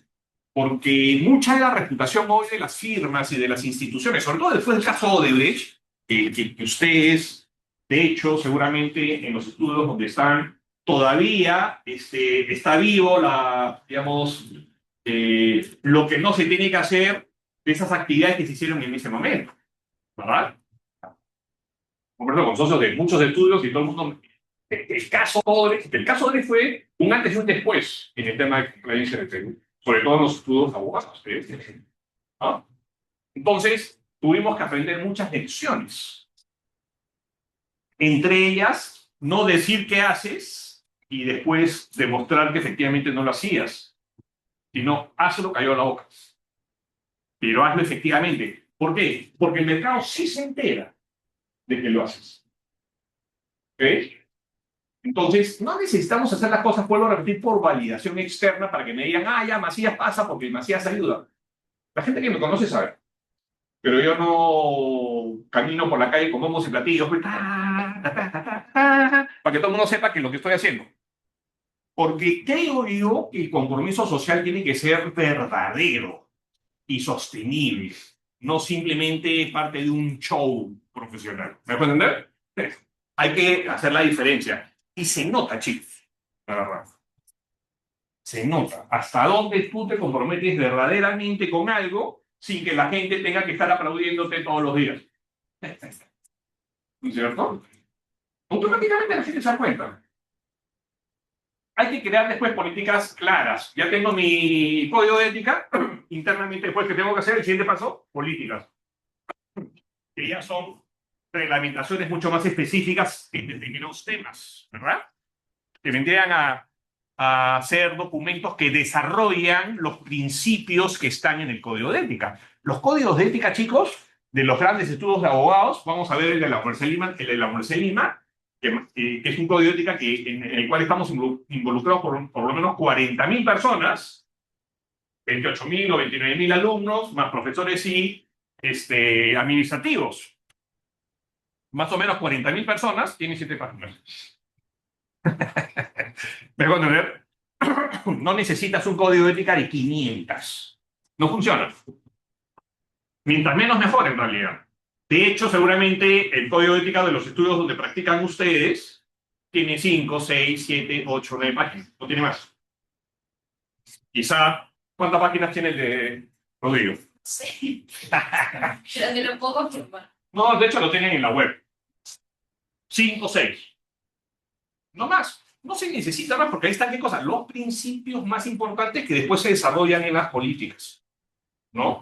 Porque mucha de la reputación hoy de las firmas y de las instituciones, sobre todo después del caso de Odebrecht, que ustedes, de hecho, seguramente en los estudios donde están, todavía está vivo digamos, lo que no se tiene que hacer de esas actividades que se hicieron en ese momento, ¿verdad? Converso con socios de muchos estudios y todo el mundo. El caso Odebrecht fue un antes y un después en el tema de compliance en el Perú, sobre todo en los estudios de abogados. ¿Ah? Entonces, tuvimos que aprender muchas lecciones. Entre ellas, no decir qué haces y después demostrar que efectivamente no lo hacías, sino hazlo cayó a la boca. Pero hazlo efectivamente. ¿Por qué? Porque el mercado sí se entera de que lo haces. ¿Ok? Entonces, no necesitamos hacer las cosas, vuelvo a repetir, por validación externa para que me digan, ah, ya, Macías pasa porque Macías ayuda. La gente que me conoce sabe. Pero yo no camino por la calle con bombos y platillos, pues, para que todo el mundo sepa que es lo que estoy haciendo. Porque creo yo que el compromiso social tiene que ser verdadero y sostenible, no simplemente parte de un show profesional. ¿Me puede entender? Hay que hacer la diferencia. Y se nota, chicos, la verdad. Se nota hasta dónde tú te comprometes verdaderamente con algo sin que la gente tenga que estar aplaudiéndote todos los días. ¿No es cierto? Automáticamente la gente se da cuenta. Hay que crear después políticas claras. Ya tengo mi código de ética. Internamente, después, ¿qué tengo que hacer? El siguiente paso, políticas. Que ya son reglamentaciones mucho más específicas en determinados temas, ¿verdad? Que vendrían a ser documentos que desarrollan los principios que están en el código de ética. Los códigos de ética, chicos, de los grandes estudios de abogados, vamos a ver el de la Universidad de Lima, que es un código de ética en el cual estamos involucrados por lo menos 40.000 personas, 28.000 o 29.000 alumnos, más profesores y administrativos. Más o menos 40.000 personas, tiene 7 páginas. ¿Me voy a entender? No necesitas un código de ética de 500. No funciona. Mientras menos, mejor en realidad. De hecho, seguramente el código de ética de los estudios donde practican ustedes tiene 5, 6, 7, 8, 9 páginas. No tiene más. Quizá, ¿cuántas páginas tiene el de Rodrigo? Sí. Pero de lo poco que va. No, de hecho lo tienen en la web. 5, 6. No más. No se necesita más porque ahí están, ¿qué cosa? Los principios más importantes que después se desarrollan en las políticas. ¿No?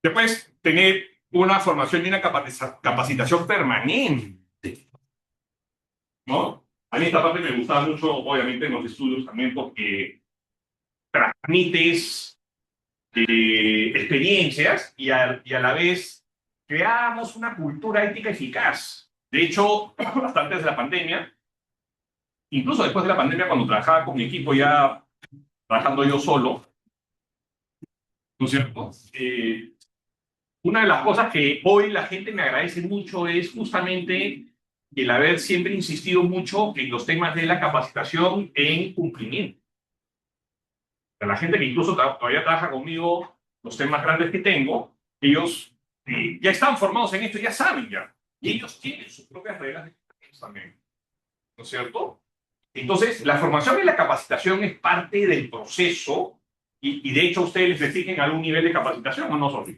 Después, tener una formación y una capacitación permanente. ¿No? A mí esta parte me gustaba mucho, obviamente, en los estudios también, porque transmites experiencias y a la vez creamos una cultura ética eficaz. De hecho, hasta antes de la pandemia, incluso después de la pandemia, cuando trabajaba con mi equipo, ya trabajando yo solo, ¿no es cierto? Una de las cosas que hoy la gente me agradece mucho es justamente y el haber siempre insistido mucho en los temas de la capacitación en cumplimiento. La gente que incluso todavía trabaja conmigo, los temas grandes que tengo, ellos ya están formados en esto, ya saben ya. Y ellos tienen sus propias reglas de compliance también. ¿No es cierto? Entonces, la formación y la capacitación es parte del proceso y de hecho ustedes les exigen algún nivel de capacitación o no, Sofía.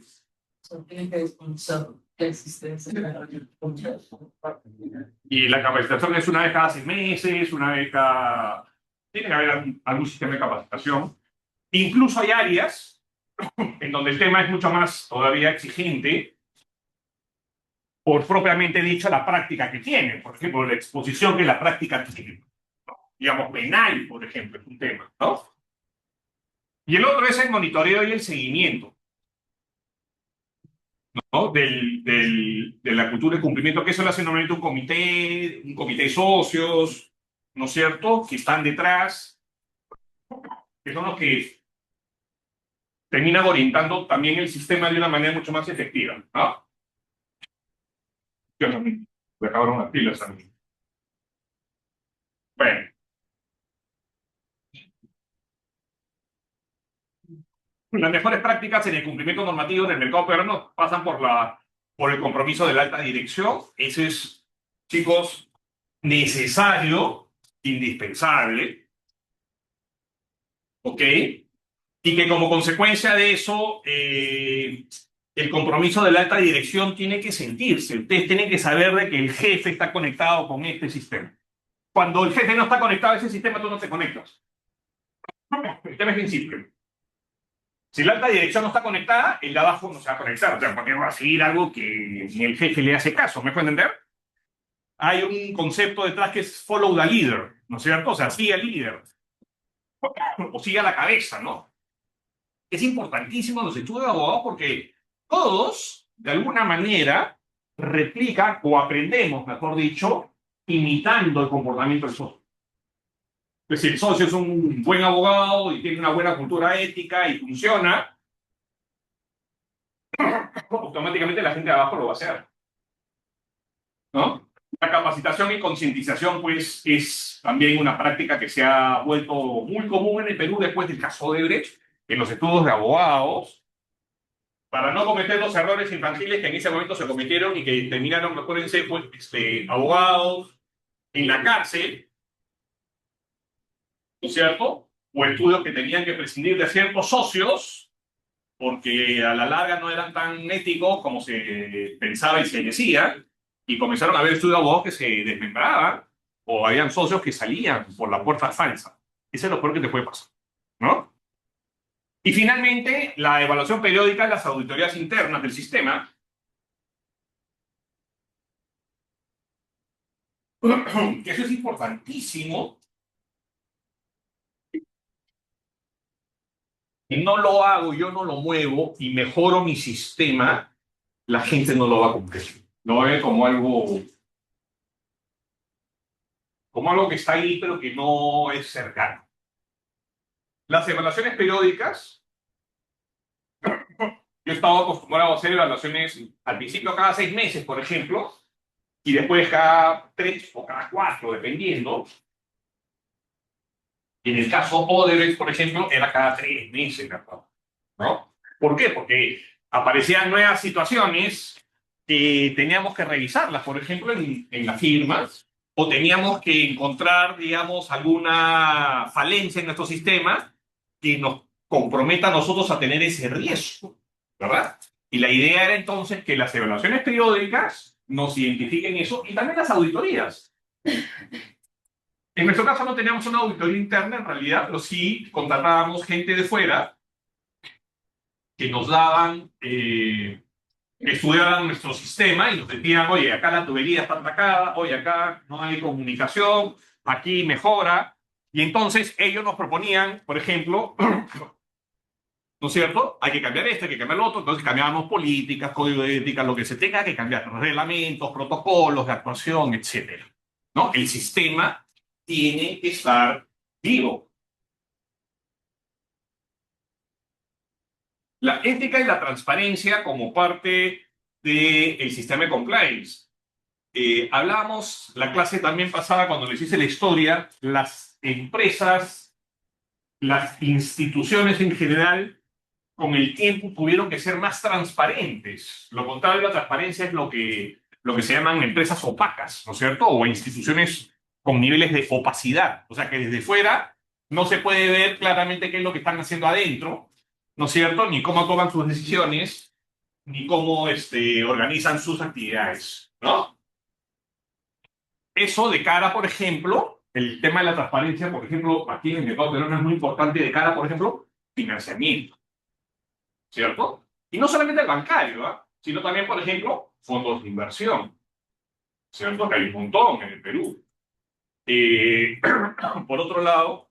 Tienen que desconocer que existe ese Y la capacitación es una vez cada 6 meses, una vez cada... Tiene que haber algún sistema de capacitación. Incluso hay áreas en donde el tema es mucho más todavía exigente por propiamente dicho la práctica que tiene. Por ejemplo, la exposición que la práctica tiene. ¿No? Digamos, penal, por ejemplo, es un tema, ¿no? Y el otro es el monitoreo y el seguimiento, ¿no? De la cultura de cumplimiento, que eso lo hace normalmente un comité de socios, ¿no es cierto?, que están detrás, que son los que terminan orientando también el sistema de una manera mucho más efectiva, ¿no? Yo también me acabaron las pilas también. Bueno. Las mejores prácticas en el cumplimiento normativo en el mercado peruano pasan por el compromiso de la alta dirección. Ese es, chicos, necesario, indispensable, ¿ok? Y que como consecuencia de eso, el compromiso de la alta dirección tiene que sentirse. Ustedes tienen que saber de que el jefe está conectado con este sistema. Cuando el jefe no está conectado a ese sistema, tú no te conectas. El tema es bien simple. Si la alta dirección no está conectada, el de abajo no se va a conectar. O sea, porque va a seguir algo que ni el jefe le hace caso. ¿Me puede entender? Hay un concepto detrás que es follow the leader, ¿no es cierto? O sea, sigue al líder. O sigue a la cabeza, ¿no? Es importantísimo en los estudios de abogados porque todos, de alguna manera, replican o aprendemos, mejor dicho, imitando el comportamiento del socio. Es decir, el socio es un buen abogado y tiene una buena cultura ética y funciona, automáticamente la gente de abajo lo va a hacer, ¿no? La capacitación y concientización, pues, es también una práctica que se ha vuelto muy común en el Perú después del caso de Odebrecht, en los estudios de abogados, para no cometer los errores infantiles que en ese momento se cometieron y que terminaron, acuérdense, pues, abogados en la cárcel, ¿no es cierto? O estudios que tenían que prescindir de ciertos socios porque a la larga no eran tan éticos como se pensaba y se decía, y comenzaron a haber estudios de abogados que se desmembraban, o habían socios que salían por la puerta falsa. Eso es lo peor que te puede pasar, ¿no? Y finalmente, la evaluación periódica de las auditorías internas del sistema, que eso es importantísimo. Si no lo hago, yo no lo muevo y mejoro mi sistema, la gente no lo va a cumplir. Lo ve como algo que está ahí, pero que no es cercano. Las evaluaciones periódicas, yo estaba acostumbrado a hacer evaluaciones al principio cada 6 meses, por ejemplo, y después cada 3 o cada 4, dependiendo. En el caso Odebrecht, por ejemplo, era cada 3 meses, ¿no? ¿Por qué? Porque aparecían nuevas situaciones que teníamos que revisarlas, por ejemplo, en las firmas, o teníamos que encontrar, digamos, alguna falencia en nuestro sistema que nos comprometa a nosotros a tener ese riesgo, ¿verdad? Y la idea era entonces que las evaluaciones periódicas nos identifiquen eso y también las auditorías. En nuestro caso no teníamos una auditoría interna en realidad, pero sí contratábamos gente de fuera que nos daban, estudiaban nuestro sistema y nos decían, oye, acá la tubería está atacada, oye, acá no hay comunicación, aquí mejora. Y entonces ellos nos proponían, por ejemplo, ¿no es cierto? Hay que cambiar esto, hay que cambiar lo otro. Entonces cambiábamos políticas, código de ética, lo que se tenga que cambiar, reglamentos, protocolos de actuación, etcétera. ¿No? El sistema tiene que estar vivo. La ética y la transparencia como parte del sistema de compliance. hablábamos la clase también pasada cuando les hice la historia, las empresas, las instituciones en general, con el tiempo tuvieron que ser más transparentes. Lo contrario de la transparencia es lo que se llaman empresas opacas, ¿no es cierto? O instituciones con niveles de opacidad. O sea, que desde fuera no se puede ver claramente qué es lo que están haciendo adentro, ¿no es cierto? Ni cómo toman sus decisiones, ni cómo organizan sus actividades, ¿no? Eso de cara, por ejemplo, el tema de la transparencia, por ejemplo, aquí en el mercado peruano es muy importante de cara, por ejemplo, financiamiento, ¿cierto? Y no solamente el bancario, ¿ah? Sino también, por ejemplo, fondos de inversión, ¿cierto? Que hay un montón en el Perú. Por otro lado,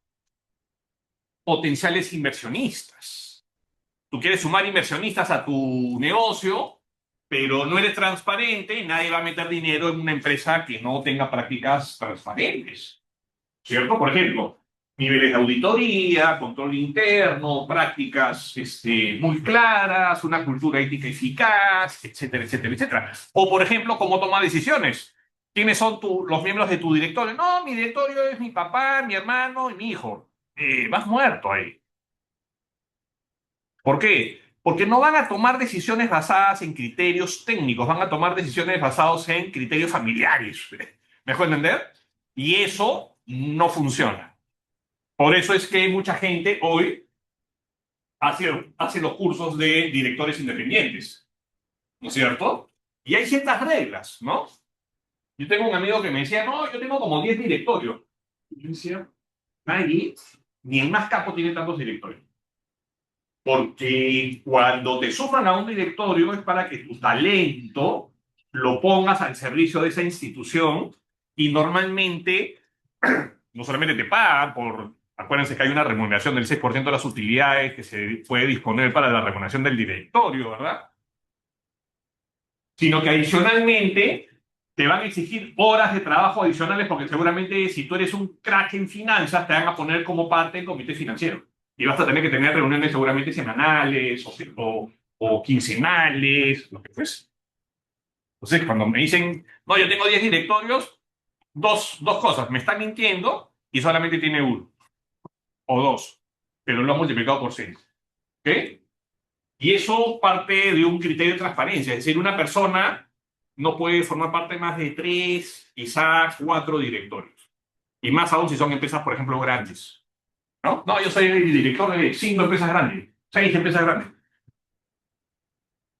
potenciales inversionistas. Tú quieres sumar inversionistas a tu negocio, pero no eres transparente y nadie va a meter dinero en una empresa que no tenga prácticas transparentes, ¿cierto? Por ejemplo, niveles de auditoría, control interno, prácticas muy claras, una cultura ética eficaz, etcétera, etcétera, etcétera. O, por ejemplo, cómo toma decisiones. ¿Quiénes son los miembros de tu directorio? No, mi directorio es mi papá, mi hermano y mi hijo. Vas muerto ahí. ¿Por qué? Porque no van a tomar decisiones basadas en criterios técnicos, van a tomar decisiones basadas en criterios familiares. ¿Me dejo entender? Y eso no funciona. Por eso es que mucha gente hoy hace los cursos de directores independientes, ¿no es cierto? Y hay ciertas reglas, ¿no? Yo tengo un amigo que me decía, no, yo tengo como 10 directorios. Y yo decía, nadie, ni el más capo tiene tantos directorios. Porque cuando te suman a un directorio es para que tu talento lo pongas al servicio de esa institución y normalmente no solamente te pagan por, acuérdense que hay una remuneración del 6% de las utilidades que se puede disponer para la remuneración del directorio, ¿verdad? Sino que adicionalmente te van a exigir horas de trabajo adicionales porque seguramente si tú eres un crack en finanzas te van a poner como parte del comité financiero. Y vas a tener que tener reuniones seguramente semanales o quincenales, lo que fuese. Entonces, cuando me dicen, no, yo tengo 10 directorios, dos cosas, me están mintiendo y solamente tiene uno o dos, pero lo han multiplicado por 6. ¿Ok? Y eso parte de un criterio de transparencia, es decir, una persona no puede formar parte de más de 3, quizás 4 directorios. Y más aún si son empresas, por ejemplo, grandes. ¿No? No, yo soy director de 5 empresas grandes, 6 empresas grandes.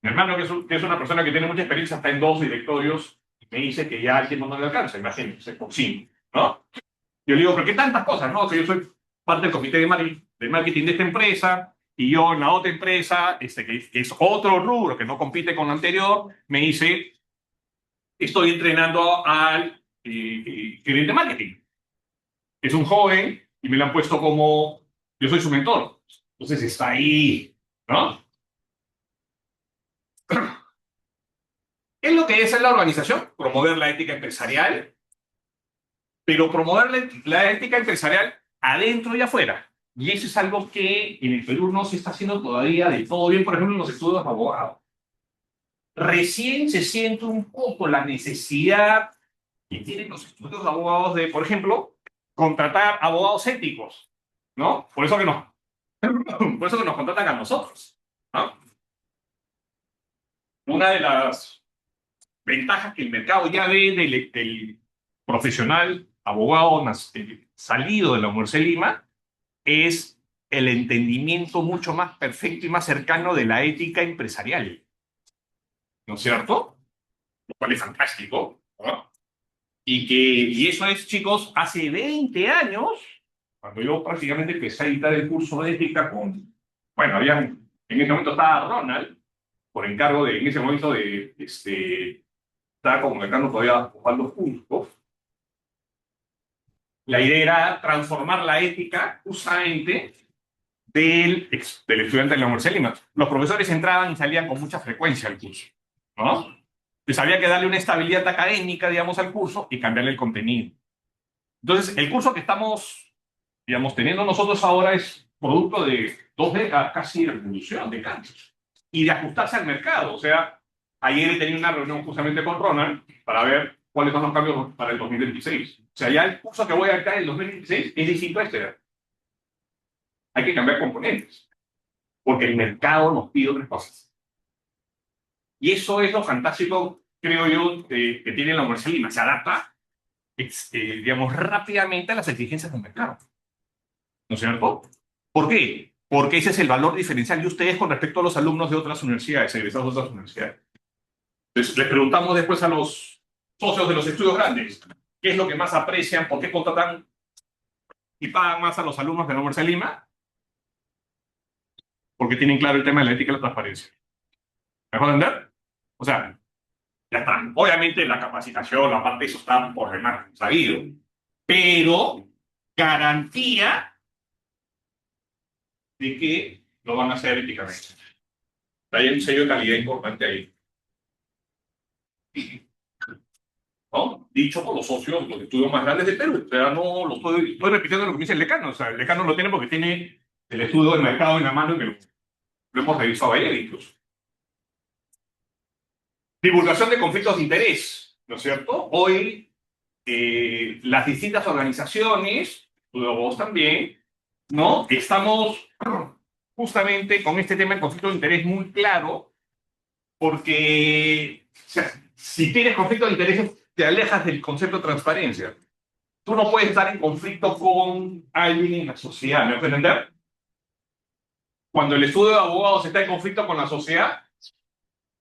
Mi hermano, que es una persona que tiene mucha experiencia, está en 2 directorios y me dice que ya el tiempo no le alcanza, imagínense, por 5, ¿no? Yo le digo, ¿pero qué tantas cosas? No, que yo soy parte del comité de marketing de esta empresa y yo en la otra empresa, que es otro rubro que no compite con lo anterior, me dice, estoy entrenando al gerente de marketing. Es un joven y me lo han puesto como, yo soy su mentor. Entonces está ahí, ¿no? ¿Qué es lo que es la organización? Promover la ética empresarial, pero promover la ética empresarial adentro y afuera. Y eso es algo que en el Perú no se está haciendo todavía del todo bien, por ejemplo, en los estudios de abogado. Recién se siente un poco la necesidad que tienen los estudios de abogados de, por ejemplo, contratar abogados éticos, ¿no? Por eso que nos contratan a nosotros, ¿no? Una de las ventajas que el mercado ya ve del profesional abogado salido de la Universidad de Lima es el entendimiento mucho más perfecto y más cercano de la ética empresarial, ¿no es cierto? Lo cual es fantástico, ¿no? Y eso es, chicos, hace 20 años, cuando yo prácticamente empecé a editar el curso de ética bueno, en ese momento estaba Ronald, por encargo en ese momento estaba comunicando todavía Osvaldo Junco. La idea era transformar la ética justamente del estudiante de la Universidad de Lima. Los profesores entraban y salían con mucha frecuencia al curso, ¿no? Pues había que darle una estabilidad académica, digamos, al curso y cambiarle el contenido. Entonces, el curso que estamos, digamos, teniendo nosotros ahora es producto de 2 décadas casi de revolución, de cambios, y de ajustarse al mercado. O sea, ayer he tenido una reunión justamente con Ronald para ver cuáles son los cambios para el 2026. O sea, ya el curso que voy a dar en el 2026 es distinto a este. Hay que cambiar componentes, porque el mercado nos pide otras cosas. Y eso es lo fantástico, creo yo, que tiene la Universidad de Lima. Se adapta, digamos, rápidamente a las exigencias del mercado. ¿No es cierto? ¿Por qué? Porque ese es el valor diferencial de ustedes con respecto a los alumnos de otras universidades, egresados de otras universidades. Entonces, les preguntamos después a los socios de los estudios grandes, ¿qué es lo que más aprecian? ¿Por qué contratan y pagan más a los alumnos de la Universidad de Lima? Porque tienen claro el tema de la ética y la transparencia. ¿Me dejo entender? O sea, ya está. Obviamente la capacitación, la parte de eso está por demás sabido. Pero garantía de que lo van a hacer éticamente. Hay un sello de calidad importante ahí. ¿No? Dicho por los socios de los estudios más grandes del Perú. O sea, no lo estoy repitiendo lo que dice el decano. O sea, el decano lo tiene porque tiene el estudio del mercado en la mano y que lo hemos revisado ayer incluso. Divulgación de conflictos de interés, ¿no es cierto? Hoy las distintas organizaciones, vos también, ¿no? Estamos justamente con este tema del conflicto de interés muy claro, porque o sea, si tienes conflicto de intereses, te alejas del concepto de transparencia. Tú no puedes estar en conflicto con alguien en la sociedad, ¿me vas a entender? Cuando el estudio de abogados está en conflicto con la sociedad,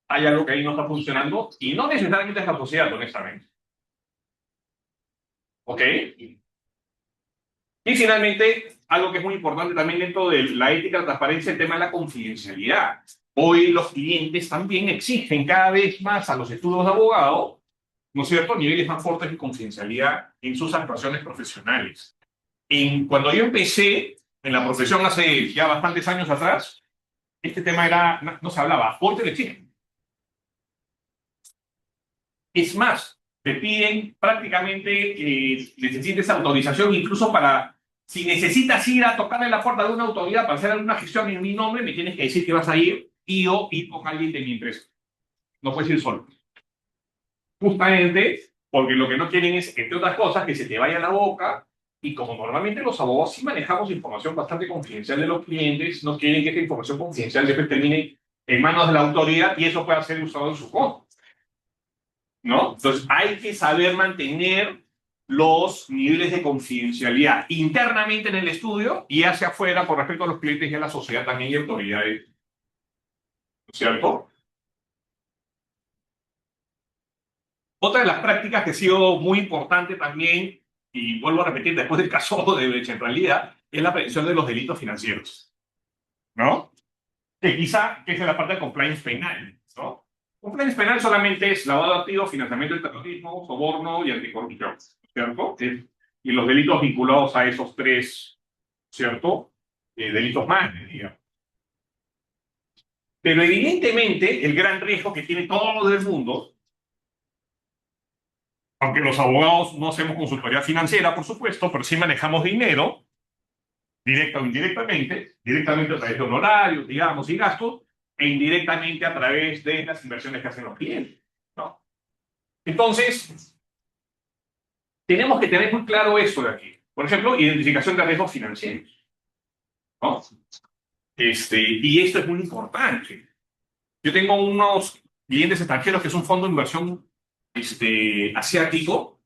hay algo que ahí no está funcionando y no necesariamente es la sociedad, honestamente. ¿Ok? Y finalmente, algo que es muy importante también dentro de la ética, la transparencia, el tema de la confidencialidad. Hoy los clientes también exigen cada vez más a los estudios de abogado, ¿no es cierto?, niveles más fuertes de confidencialidad en sus actuaciones profesionales. Cuando yo empecé en la profesión hace ya bastantes años atrás, este tema no se hablaba, hoy te lo exigen. Es más, te piden prácticamente que necesites autorización incluso para, si necesitas ir a tocarle la puerta de una autoridad para hacer alguna gestión en mi nombre, me tienes que decir que vas a ir y o ir con alguien de mi empresa. No puedes ir solo. Justamente porque lo que no quieren es, entre otras cosas, que se te vaya la boca y como normalmente los abogados sí manejamos información bastante confidencial de los clientes, no quieren que esta información confidencial después termine en manos de la autoridad y eso pueda ser usado en su contra. ¿No? Entonces hay que saber mantener los niveles de confidencialidad internamente en el estudio y hacia afuera por respecto a los clientes y a la sociedad también y autoridades. ¿No es cierto? Otra de las prácticas que ha sido muy importante también, y vuelvo a repetir después del caso de Brecha en realidad, es la prevención de los delitos financieros. ¿No? Que quizá que es la parte de compliance penal, ¿no? Compliance penal solamente es lavado de activos, financiamiento del terrorismo, soborno y anticorrupción, ¿cierto? Y los delitos vinculados a esos tres, ¿cierto? Delitos más, digamos. Pero evidentemente el gran riesgo que tiene todo el mundo, aunque los abogados no hacemos consultoría financiera, por supuesto, pero sí manejamos dinero, directa o indirectamente, directamente a través de honorarios, digamos, y gastos, e indirectamente a través de las inversiones que hacen los clientes, ¿no? Entonces, tenemos que tener muy claro eso de aquí. Por ejemplo, identificación de riesgos financieros, ¿no? Y esto es muy importante. Yo tengo unos clientes extranjeros que es un fondo de inversión asiático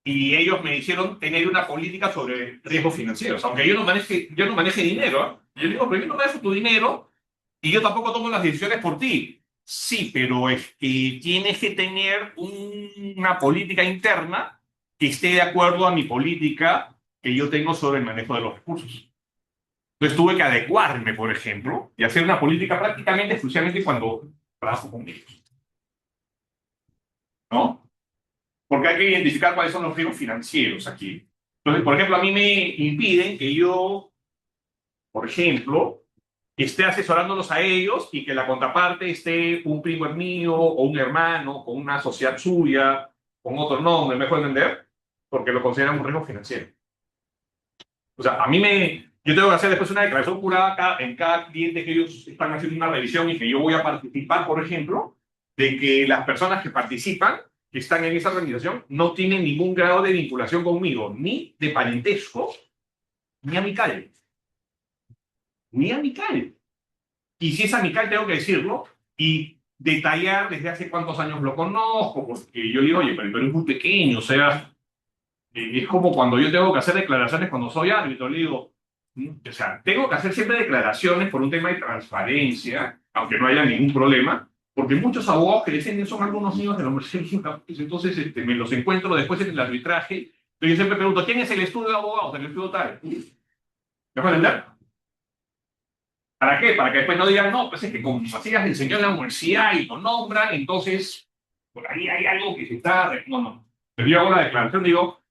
y ellos me dijeron tener una política sobre riesgos financieros, aunque yo no maneje dinero, ¿eh? Yo digo, pero yo no manejo tu dinero y yo tampoco tomo las decisiones por ti. Sí, pero es que tienes que tener una política interna que esté de acuerdo a mi política que yo tengo sobre el manejo de los recursos. Entonces tuve que adecuarme, por ejemplo, y hacer una política prácticamente exclusivamente cuando trabajo con ellos. ¿No? Porque hay que identificar cuáles son los riesgos financieros aquí. Entonces, por ejemplo, a mí me impiden que yo, por ejemplo, esté asesorándolos a ellos y que la contraparte esté un primo mío o un hermano con una sociedad suya, con otro nombre, ¿me puedo entender? Porque lo consideran un riesgo financiero. O sea, yo tengo que hacer después una declaración jurada en cada cliente que ellos están haciendo una revisión y que yo voy a participar, por ejemplo, de que las personas que participan que están en esa organización no tienen ningún grado de vinculación conmigo, ni de parentesco, ni amical. Ni amical. Y si es amical, tengo que decirlo y detallar desde hace cuántos años lo conozco, porque yo digo, oye, pero el Perú es muy pequeño, o sea, es como cuando yo tengo que hacer declaraciones cuando soy árbitro, le digo, o sea, tengo que hacer siempre declaraciones por un tema de transparencia, aunque no haya ningún problema, porque muchos abogados que defienden son algunos niños de la universidad, entonces me los encuentro después en el arbitraje, entonces yo siempre pregunto, ¿quién es el estudio de abogados? El estudio tal. ¿Me vas a entender? ¿Para qué? Para que después no digan, no, pues es que como mis hacías enseñó en la universidad y lo nombran, entonces por ahí hay algo que se está... No, no. Pero yo hago la declaración, digo,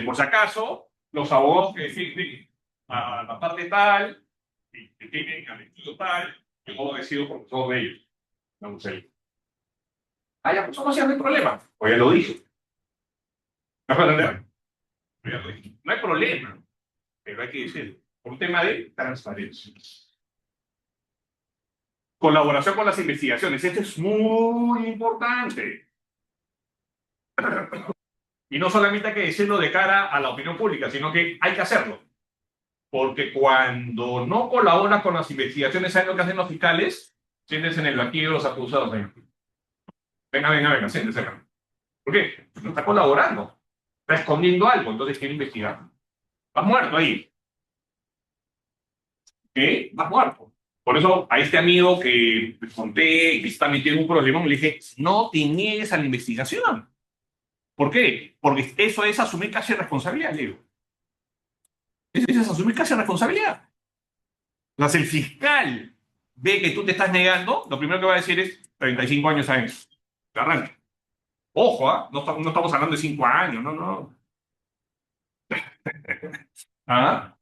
por si acaso, los abogados que defienden a la parte tal, que tienen al estudio tal, yo he sido profesor de ellos. No sé. Ah, ya, pues no hay problema. Pues ya lo dije. ¿Me vas a entender? Ya lo dije. No hay problema, pero hay que decir, por un tema de transparencia. Colaboración con las investigaciones. Esto es muy importante. Y no solamente hay que decirlo de cara a la opinión pública, sino que hay que hacerlo. Porque cuando no colaboras con las investigaciones, ¿saben lo que hacen los fiscales? Siéntense en el banquillo de los acusados. Venga, venga, venga, siéntense acá. ¿Por qué? No está colaborando. Está escondiendo algo, entonces quiere investigar. Vas muerto ahí. ¿Qué? Vas muerto. Por eso a este amigo que les conté que está metido en un problema, le dije, no te niegues a la investigación. ¿Por qué? Porque eso es asumir casi responsabilidad, Leo. Eso es asumir casi responsabilidad. O sea, si el fiscal ve que tú te estás negando, lo primero que va a decir es 35 años adentro. Te arranca. Ojo, ¿ah? No estamos hablando de 5 años, no, no. ¿Ah?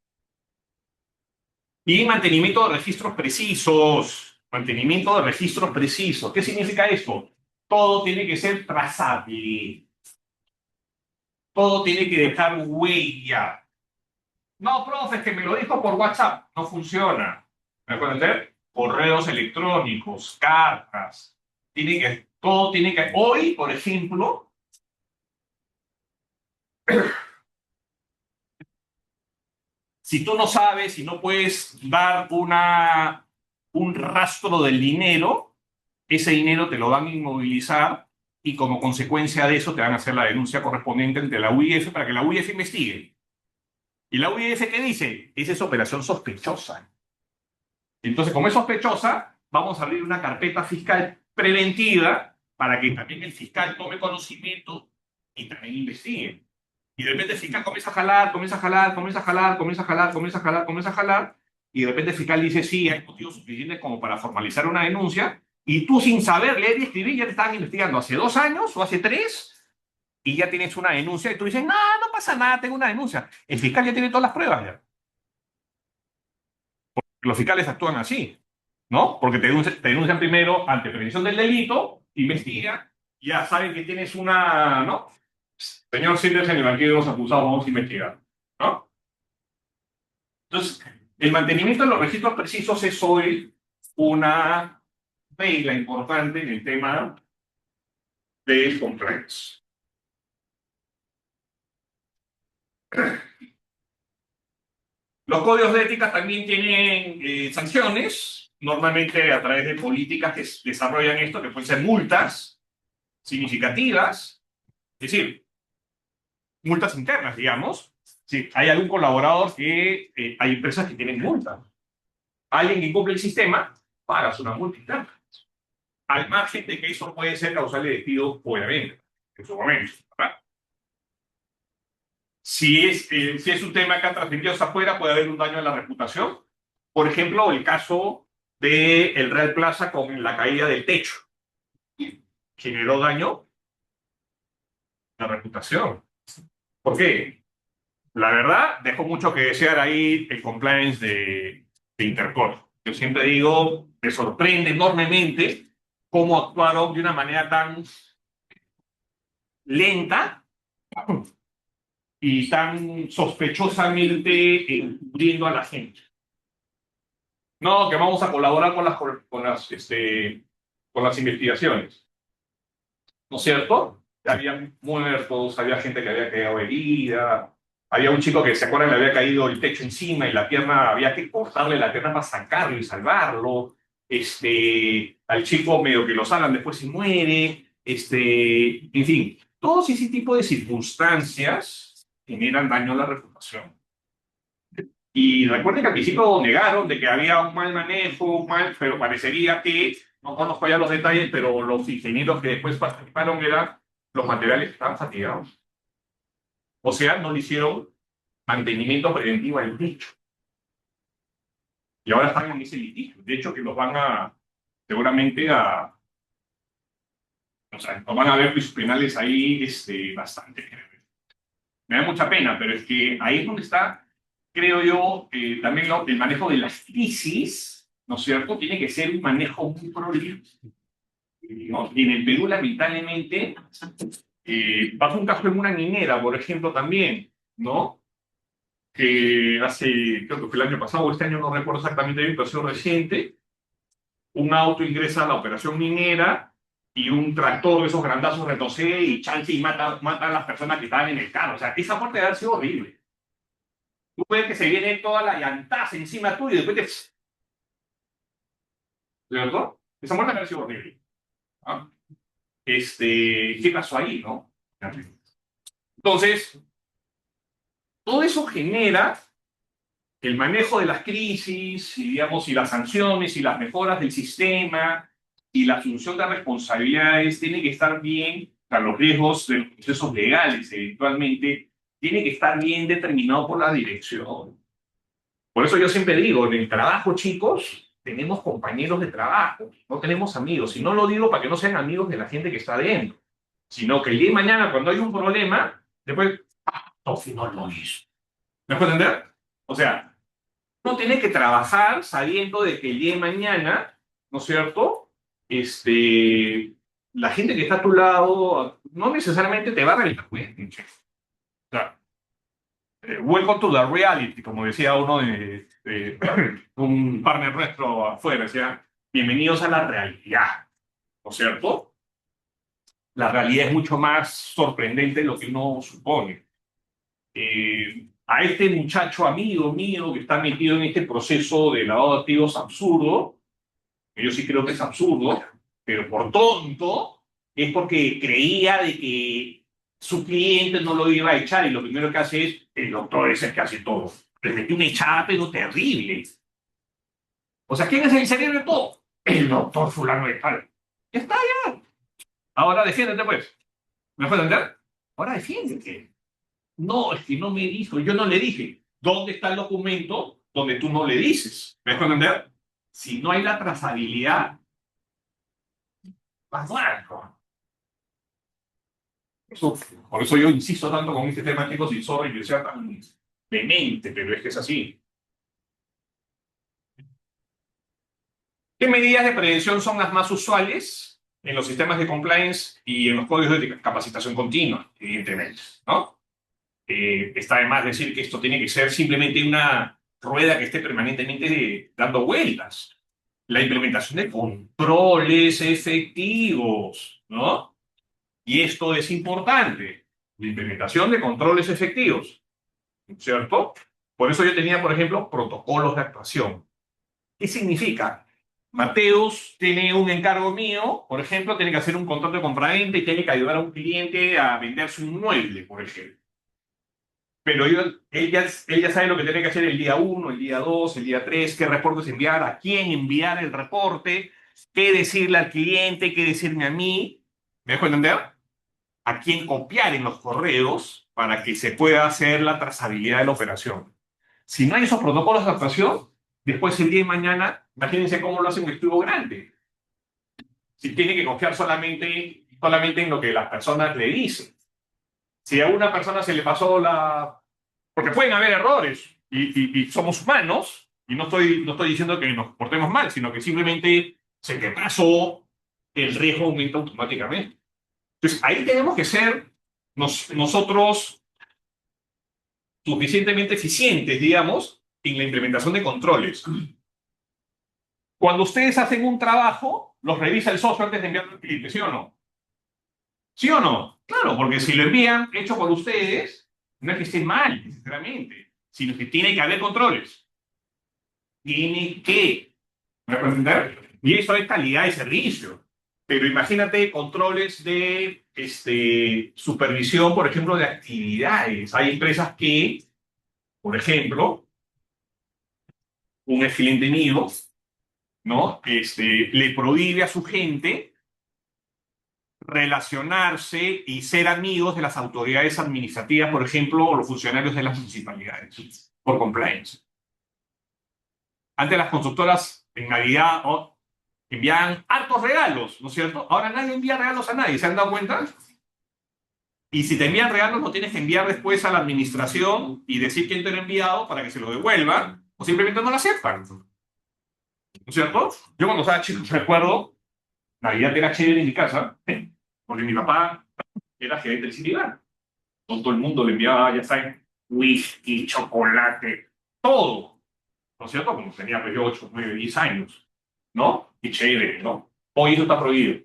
Y mantenimiento de registros precisos. Mantenimiento de registros precisos. ¿Qué significa esto? Todo tiene que ser trazable. Todo tiene que dejar huella. No, profe, es que me lo dijo por WhatsApp. No funciona. ¿Me pueden entender? Correos electrónicos, cartas. Todo tiene que... Hoy, por ejemplo, si tú no sabes, si no puedes dar un rastro del dinero, ese dinero te lo van a inmovilizar y como consecuencia de eso te van a hacer la denuncia correspondiente ante la UIF para que la UIF investigue. ¿Y la UIF qué dice? Esa es operación sospechosa. Entonces, como es sospechosa, vamos a abrir una carpeta fiscal preventiva para que también el fiscal tome conocimiento y también investigue. Y de repente el fiscal comienza a jalar, comienza a jalar, comienza a jalar, comienza a jalar, comienza a jalar, comienza a jalar, y de repente el fiscal dice, sí, hay motivos suficientes como para formalizar una denuncia, y tú sin saber leer y escribir ya te estaban investigando hace 2 años o hace 3, y ya tienes una denuncia, y tú dices, no, no pasa nada, tengo una denuncia. El fiscal ya tiene todas las pruebas ya. Los fiscales actúan así, ¿no? Porque te denuncian primero ante prevención del delito, investigan, ya saben que tienes una, ¿no? Señor, siéntese en el banquillo de los acusados, vamos a investigar, ¿no? Entonces, el mantenimiento de los registros precisos es hoy una regla importante en el tema de compliance. Los códigos de ética también tienen sanciones, normalmente a través de políticas que desarrollan esto, que pueden ser multas significativas, es decir, multas internas, digamos. Si hay algún colaborador que hay empresas que tienen multas. Alguien que incumple el sistema, pagas una multa interna. Al margen de que eso puede ser causal de despido, obviamente, en su momento, ¿verdad? Si es un tema que ha trascendido hacia afuera, puede haber un daño a la reputación. Por ejemplo, el caso del Real Plaza con la caída del techo. Generó daño a la reputación. ¿Por qué? La verdad, dejó mucho que desear ahí el compliance de Intercor. Yo siempre digo, me sorprende enormemente cómo actuaron de una manera tan lenta y tan sospechosamente encubriendo a la gente. No, que vamos a colaborar con las investigaciones. ¿No es cierto? había muertos, había gente que había quedado herida, había un chico que se acuerdan le había caído el techo encima y la pierna, había que cortarle la pierna para sacarlo y salvarlo. Al chico medio que lo salvan después y muere. En fin, todos ese tipo de circunstancias generan daño a la reputación. Y recuerden que al principio negaron de que había un mal manejo, pero parecería que, no conozco ya los detalles, pero los ingenieros que después participaron eran los materiales que estaban fatigados. O sea, no le hicieron mantenimiento preventivo al techo. Y ahora están en ese litigio. De hecho, que los van seguramente o sea, nos van a ver sus penales ahí bastante. Me da mucha pena, pero es que ahí es donde está, creo yo, también el manejo de las crisis, ¿no es cierto? Tiene que ser un manejo muy prolijo, ¿no? Y en el Perú, lamentablemente, pasó un caso en una minera, por ejemplo, también, ¿no? Que hace, creo que fue el año pasado, o este año no recuerdo exactamente bien, pero ha sido reciente, un auto ingresa a la operación minera y un tractor de esos grandazos retrocede y chanche y mata a las personas que estaban en el carro. O sea, esa muerte debe haber sido horrible. Tú ves que se viene toda la llantaza encima tuyo y después te... ¿Cierto? Esa muerte debe haber sido horrible. ¿Ah? ¿Qué pasó ahí, no? Entonces, todo eso genera el manejo de las crisis, y, digamos, y las sanciones y las mejoras del sistema y la asunción de responsabilidades tiene que estar bien, o sea, los riesgos de los procesos legales eventualmente, tiene que estar bien determinado por la dirección. Por eso yo siempre digo, en el trabajo, chicos, tenemos compañeros de trabajo, no tenemos amigos. Y no lo digo para que no sean amigos de la gente que está adentro, sino que el día de mañana, cuando hay un problema, después, Tofi no lo hizo. ¿Me puedo entender? O sea, uno tiene que trabajar sabiendo de que el día de mañana, ¿no es cierto? La gente que está a tu lado no necesariamente te va a realizar cuenta. O sea, welcome to the reality, como decía uno de un partner nuestro afuera, decía, bienvenidos a la realidad, ¿no es cierto? La realidad es mucho más sorprendente de lo que uno supone. A este muchacho amigo mío que está metido en este proceso de lavado de activos absurdo, que yo sí creo que es absurdo, pero por tonto, es porque creía de que su cliente no lo iba a echar y lo primero que hace es, el doctor es el que hace todo. Le metió una echada pero terrible. O sea, ¿quién es el cerebro de todo? El doctor fulano de tal. Ya está, ya. Ahora defiéndete, pues. ¿Me puedes entender? Ahora defiéndete. No, es que no me dijo, yo no le dije. ¿Dónde está el documento donde tú no le dices? ¿Me puedes entender? Si no hay la trazabilidad, vas mal. Por eso yo insisto tanto con este tema, chicos, y sorry que sea tan demente, pero es que es así. ¿Qué medidas de prevención son las más usuales en los sistemas de compliance y en los códigos de capacitación continua, evidentemente, ¿no? Está de más decir que esto tiene que ser simplemente una rueda que esté permanentemente dando vueltas. La implementación de controles efectivos, ¿no? Y esto es importante, la implementación de controles efectivos, ¿cierto? Por eso yo tenía, por ejemplo, protocolos de actuación. ¿Qué significa? Mateus tiene un encargo mío, por ejemplo, tiene que hacer un contrato de compraventa y tiene que ayudar a un cliente a vender su inmueble, por ejemplo. Pero él ya sabe lo que tiene que hacer el día 1, el día 2, el día 3, qué reportes enviar, a quién enviar el reporte, qué decirle al cliente, qué decirme a mí. ¿Me dejo entender? A quién copiar en los correos para que se pueda hacer la trazabilidad de la operación. Si no hay esos protocolos de actuación, después el día de mañana, imagínense cómo lo hace un estudio grande. Si tiene que confiar solamente en lo que las personas le dicen. Si a una persona se le pasó porque pueden haber errores y somos humanos, y no estoy diciendo que nos portemos mal, sino que simplemente se te pasó, el riesgo aumenta automáticamente. Entonces, ahí tenemos que ser nosotros suficientemente eficientes, digamos, en la implementación de controles. Cuando ustedes hacen un trabajo, los revisa el software antes de enviarlo al cliente, ¿sí o no? ¿Sí o no? Claro, porque si lo envían hecho por ustedes, no es que esté mal, sinceramente, sino que tiene que haber controles. Tiene que. ¿Me puedes entender? Y eso es calidad de servicio. Pero imagínate controles de supervisión, por ejemplo, de actividades. Hay empresas que, por ejemplo, un ex cliente mío, ¿no? Le prohíbe a su gente relacionarse y ser amigos de las autoridades administrativas, por ejemplo, o los funcionarios de las municipalidades, por compliance. Antes las constructoras en Navidad enviaban hartos regalos, ¿no es cierto? Ahora nadie envía regalos a nadie, ¿se han dado cuenta? Y si te envían regalos, lo tienes que enviar después a la administración y decir quién te lo ha enviado para que se lo devuelvan, o simplemente no lo aceptan. ¿No es cierto? Yo cuando estaba chico, recuerdo, Navidad era chévere en mi casa, porque mi papá era gerente del Citibank. Todo el mundo le enviaba, ya saben, whisky, chocolate, todo. ¿No es cierto? Como tenía pues, yo 8, 9, 10 años. ¿No? Y chévere, ¿no? Hoy eso está prohibido.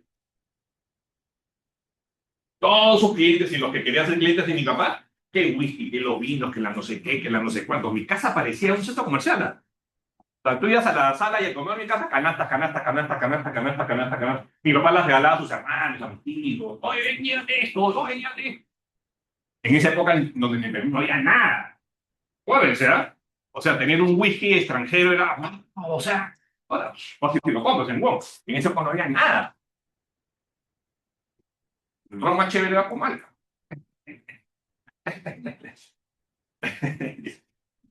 Todos sus clientes y los que querían ser clientes de mi papá, que whisky, que los vinos, que la no sé qué, que la no sé cuánto. Mi casa parecía un centro comercial. ¿Ah? O sea, tú ibas a la sala y a comer en mi casa, canastas, canastas, canastas, canastas, canastas, canastas, canastas. Mi papá las regalaba a sus hermanos, a mis tíos. Oye, mírate esto, oye, mírate. En esa época donde en el Perú no había nada. Acuérdense, ¿ah? O sea, tener un whisky extranjero era, o sea, ahora, fácil si lo compras en Wong. En esa época no había nada. El ron más chévere era Comalca.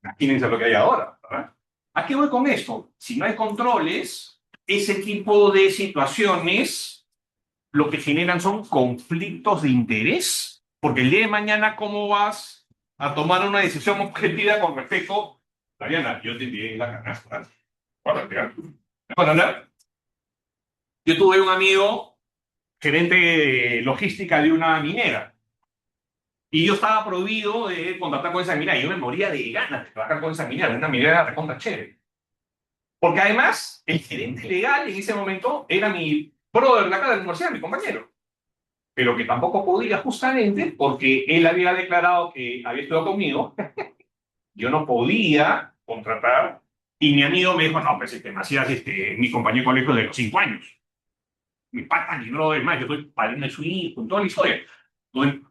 Imagínense lo que hay ahora, ¿verdad? ¿A qué voy con esto? Si no hay controles, ese tipo de situaciones lo que generan son conflictos de interés. Porque el día de mañana, ¿cómo vas a tomar una decisión objetiva con respecto? Dariana, yo te envié la canasta. ¿Me hablar? Yo tuve un amigo, gerente de logística de una minera. Y yo estaba prohibido de contratar con esa minera. Y yo me moría de ganas de trabajar con esa minera. Una minera recontra chévere. Porque además, el gerente legal en ese momento era mi brother de la cara del comercial, mi compañero. Pero que tampoco podía justamente porque él había declarado que había estado conmigo. Yo no podía contratar. Y mi amigo me dijo, no, pues me hacías mi compañero de colegio de los 5 años. Mi pata, mi brother, más, yo estoy padrino de su hijo, con toda la historia. Entonces,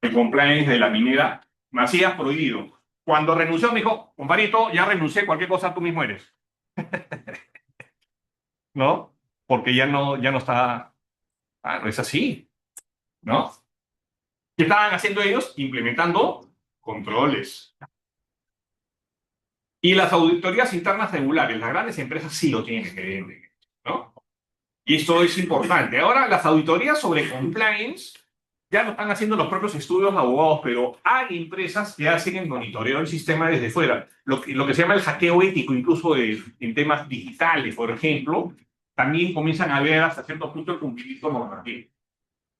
el compliance de la minera, me hacías prohibido. Cuando renunció, me dijo, compadrito, ya renuncié, cualquier cosa tú mismo eres. ¿No? Porque ya no está. Ah, no es así, ¿no? ¿Qué estaban haciendo ellos? Implementando controles. Y las auditorías internas regulares, las grandes empresas sí lo tienen que ver, ¿no? Y esto es importante. Ahora, las auditorías sobre compliance ya lo están haciendo los propios estudios de abogados, pero hay empresas que hacen el monitoreo del sistema desde fuera. Lo que se llama el hackeo ético, incluso en temas digitales, por ejemplo, también comienzan a ver hasta cierto punto el cumplimiento normativo.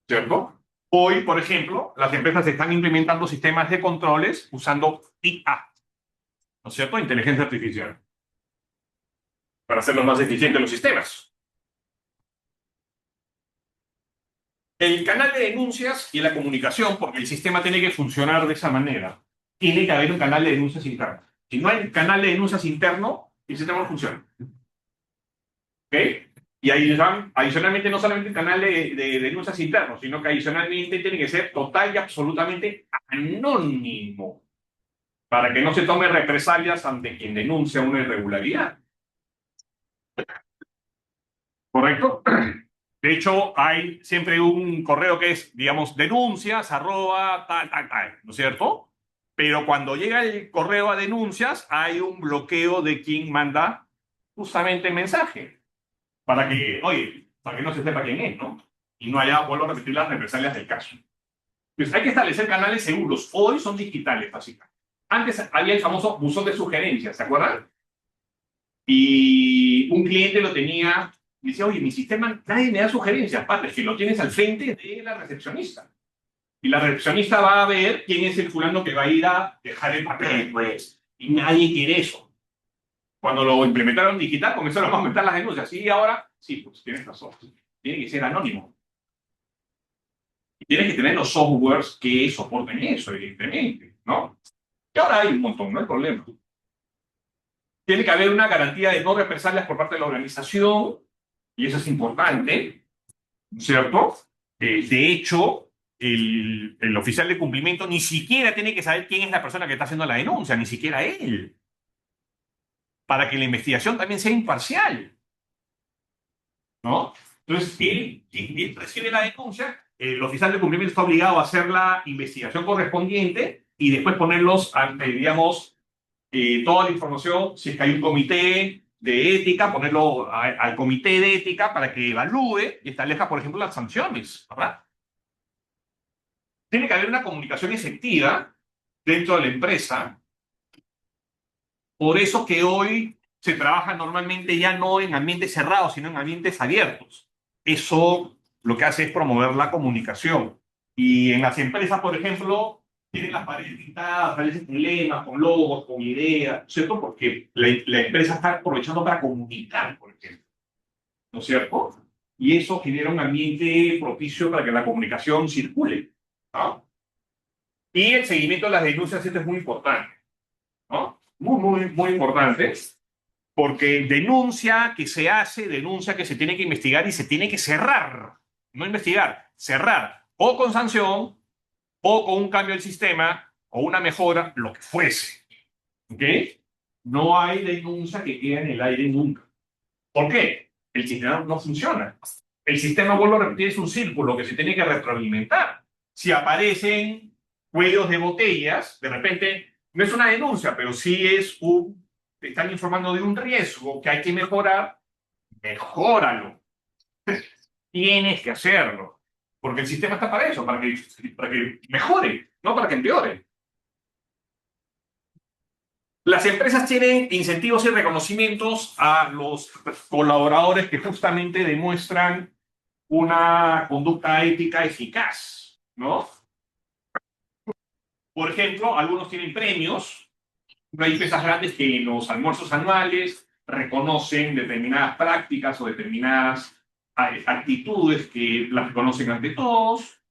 ¿Cierto? Hoy, por ejemplo, las empresas están implementando sistemas de controles usando IA, ¿no es cierto? Inteligencia artificial, para hacerlos más eficientes los sistemas. El canal de denuncias y la comunicación, porque el sistema tiene que funcionar de esa manera. Tiene que haber un canal de denuncias interno. Si no hay un canal de denuncias interno, el sistema no funciona. ¿Ok? Y adicionalmente no solamente el canal de denuncias internos, sino que adicionalmente tiene que ser total y absolutamente anónimo para que no se tome represalias ante quien denuncia una irregularidad. ¿Correcto? De hecho, hay siempre un correo que es, digamos, denuncias, @ tal, tal, tal, ¿no es cierto? Pero cuando llega el correo a denuncias, hay un bloqueo de quien manda justamente el mensaje. Para que, oye, para que no se sepa quién es, ¿no? Y no haya, vuelvo a repetir, las represalias del caso. Pues hay que establecer canales seguros. Hoy son digitales, básicamente. Antes había el famoso buzón de sugerencias, ¿se acuerdan? Y un cliente lo tenía, decía, oye, mi sistema, nadie me da sugerencias, padre, que lo tienes al frente de la recepcionista. Y la recepcionista va a ver quién es el fulano que va a ir a dejar el papel, pues. Y nadie quiere eso. Cuando lo implementaron digital, comenzaron a aumentar las denuncias. Y ahora, sí, pues tienes razón. Tiene que ser anónimo. tienes que tener los softwares que soporten eso, evidentemente, ¿no? Y ahora hay un montón, no hay problema. Tiene que haber una garantía de no represalias por parte de la organización, y eso es importante, ¿cierto? De hecho, el oficial de cumplimiento ni siquiera tiene que saber quién es la persona que está haciendo la denuncia, ni siquiera él, para que la investigación también sea imparcial, ¿no? Entonces, él recibe la denuncia, el oficial de cumplimiento está obligado a hacer la investigación correspondiente y después ponerlos ante, digamos, toda la información, si es que hay un comité de ética, ponerlo al comité de ética para que evalúe y establezca, por ejemplo, las sanciones, ¿verdad? Tiene que haber una comunicación efectiva dentro de la empresa. Por eso que hoy se trabaja normalmente ya no en ambientes cerrados, sino en ambientes abiertos. Eso lo que hace es promover la comunicación. Y en las empresas, por ejemplo, tienen las paredes pintadas, a veces con lemas, con logos, con ideas, ¿cierto? Porque la empresa está aprovechando para comunicar, por ejemplo, ¿no es cierto? Y eso genera un ambiente propicio para que la comunicación circule, ¿no? Y el seguimiento de las denuncias, esto es muy importante, ¿no? Muy importante, porque denuncia que se hace, denuncia que se tiene que investigar y se tiene que cerrar, no investigar, cerrar, o con sanción, o con un cambio del sistema, o una mejora, lo que fuese. ¿Ok? No hay denuncia que quede en el aire nunca. ¿Por qué? El sistema no funciona. El sistema, vuelvo a repetir, es un círculo que se tiene que retroalimentar. Si aparecen cuellos de botellas, de repente, no es una denuncia, pero sí es te están informando de un riesgo que hay que mejorar, mejóralo. Tienes que hacerlo. Porque el sistema está para eso, para que mejore, no para que empeore. Las empresas tienen incentivos y reconocimientos a los colaboradores que justamente demuestran una conducta ética eficaz, ¿no? Por ejemplo, algunos tienen premios. Hay empresas grandes que en los almuerzos anuales reconocen determinadas prácticas o determinadas actitudes que las reconocen ante todos.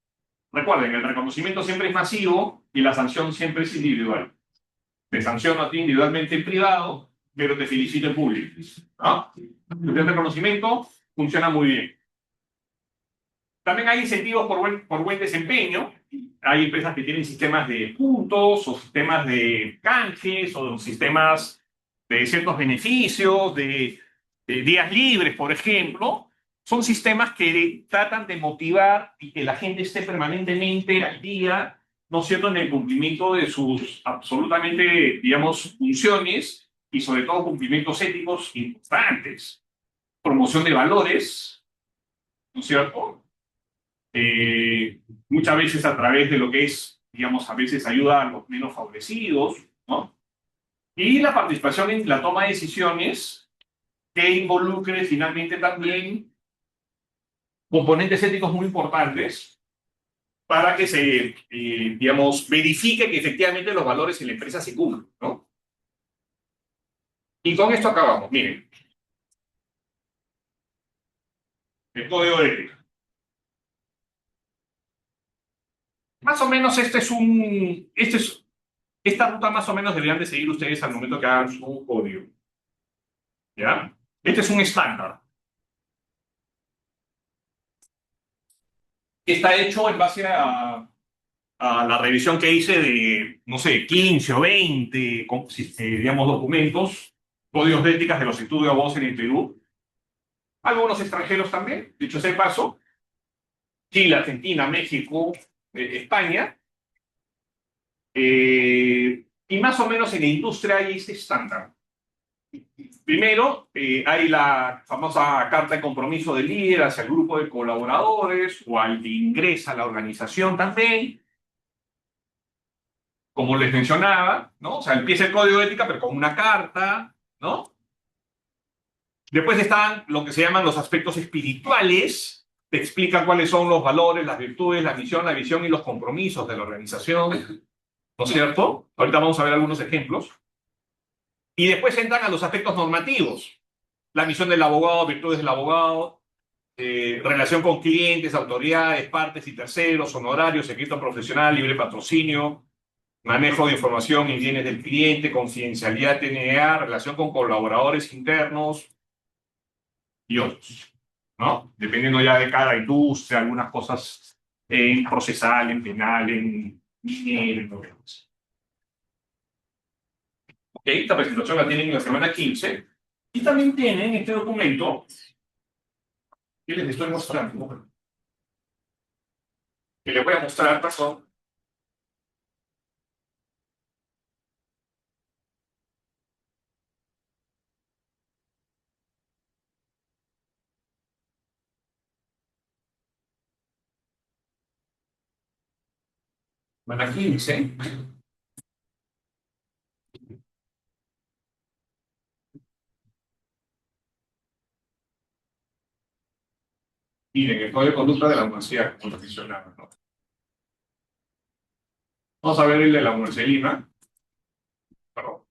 Recuerden, el reconocimiento siempre es masivo y la sanción siempre es individual. Te sanciono a ti individualmente en privado, pero te felicito en público, ¿no? El reconocimiento funciona muy bien. También hay incentivos por buen desempeño. Hay empresas que tienen sistemas de puntos o sistemas de canjes o sistemas de ciertos beneficios, de días libres, por ejemplo. Son sistemas que tratan de motivar y que la gente esté permanentemente al día, ¿no es cierto?, en el cumplimiento de sus absolutamente, digamos, funciones y sobre todo cumplimientos éticos importantes. Promoción de valores, ¿no es cierto? Muchas veces a través de lo que es, digamos, a veces ayuda a los menos favorecidos, ¿no? Y la participación en la toma de decisiones que involucre finalmente también componentes éticos muy importantes para que se, digamos, verifique que efectivamente los valores en la empresa se cumplen, ¿no? Y con esto acabamos. Miren. El código de ética. Más o menos esta ruta más o menos deberían de seguir ustedes al momento que hagan su código. ¿Ya? Este es un estándar. Que está hecho en base a la revisión que hice de, no sé, 15 o 20, digamos, documentos, códigos de éticas de los estudios de abogados en el Perú. Algunos extranjeros también, dicho sea de paso. Chile, Argentina, México, España. Y más o menos en la industria hay este estándar. Primero, hay la famosa carta de compromiso del líder hacia el grupo de colaboradores o al que ingresa a la organización también. Como les mencionaba, ¿no? O sea, empieza el código de ética, pero con una carta, ¿no? Después están lo que se llaman los aspectos espirituales, te explican cuáles son los valores, las virtudes, la misión, la visión y los compromisos de la organización, ¿no es cierto? Ahorita vamos a ver algunos ejemplos. Y después entran a los aspectos normativos, la misión del abogado, virtudes del abogado, relación con clientes, autoridades, partes y terceros, honorarios, secreto profesional, libre patrocinio, manejo de información y bienes del cliente, confidencialidad TNA, relación con colaboradores internos y otros, ¿no? Dependiendo ya de cada industria, algunas cosas en procesal, en penal, en minero, en lo que sea. Ok, esta presentación la tienen en la semana 15 y también tienen este documento que les estoy mostrando, que les voy a mostrar, perdón. Semana 15. Miren, el código de conducta de la universidad como profesional, ¿no? Vamos a ver el de la Universidad de Lima. Perdón.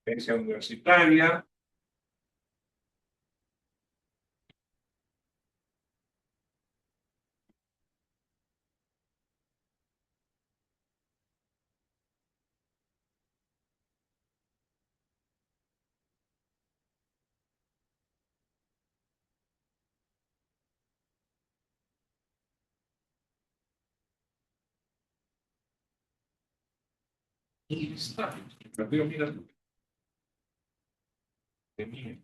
Experiencia universitaria. Y está. Lo digo, mira. De mí.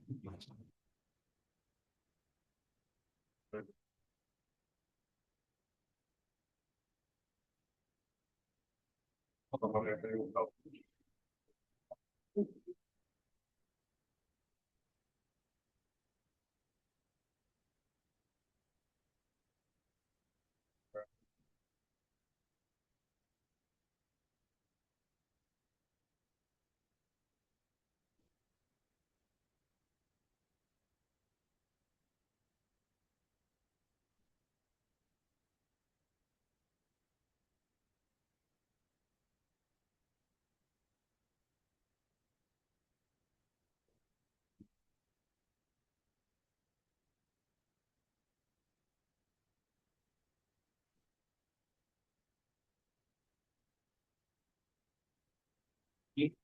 Vamos a ver, preguntado. Y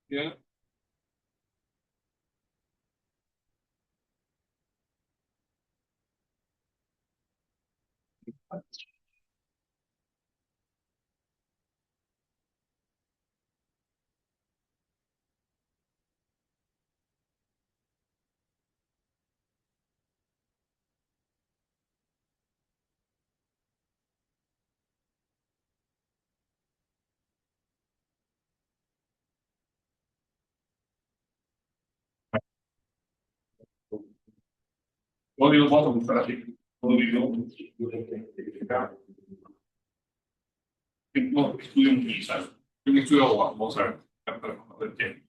ya. Código, vamos a buscar así. Código. No, estudio en quizás. Yo que estudio abogado, vamos a ver. A ver qué.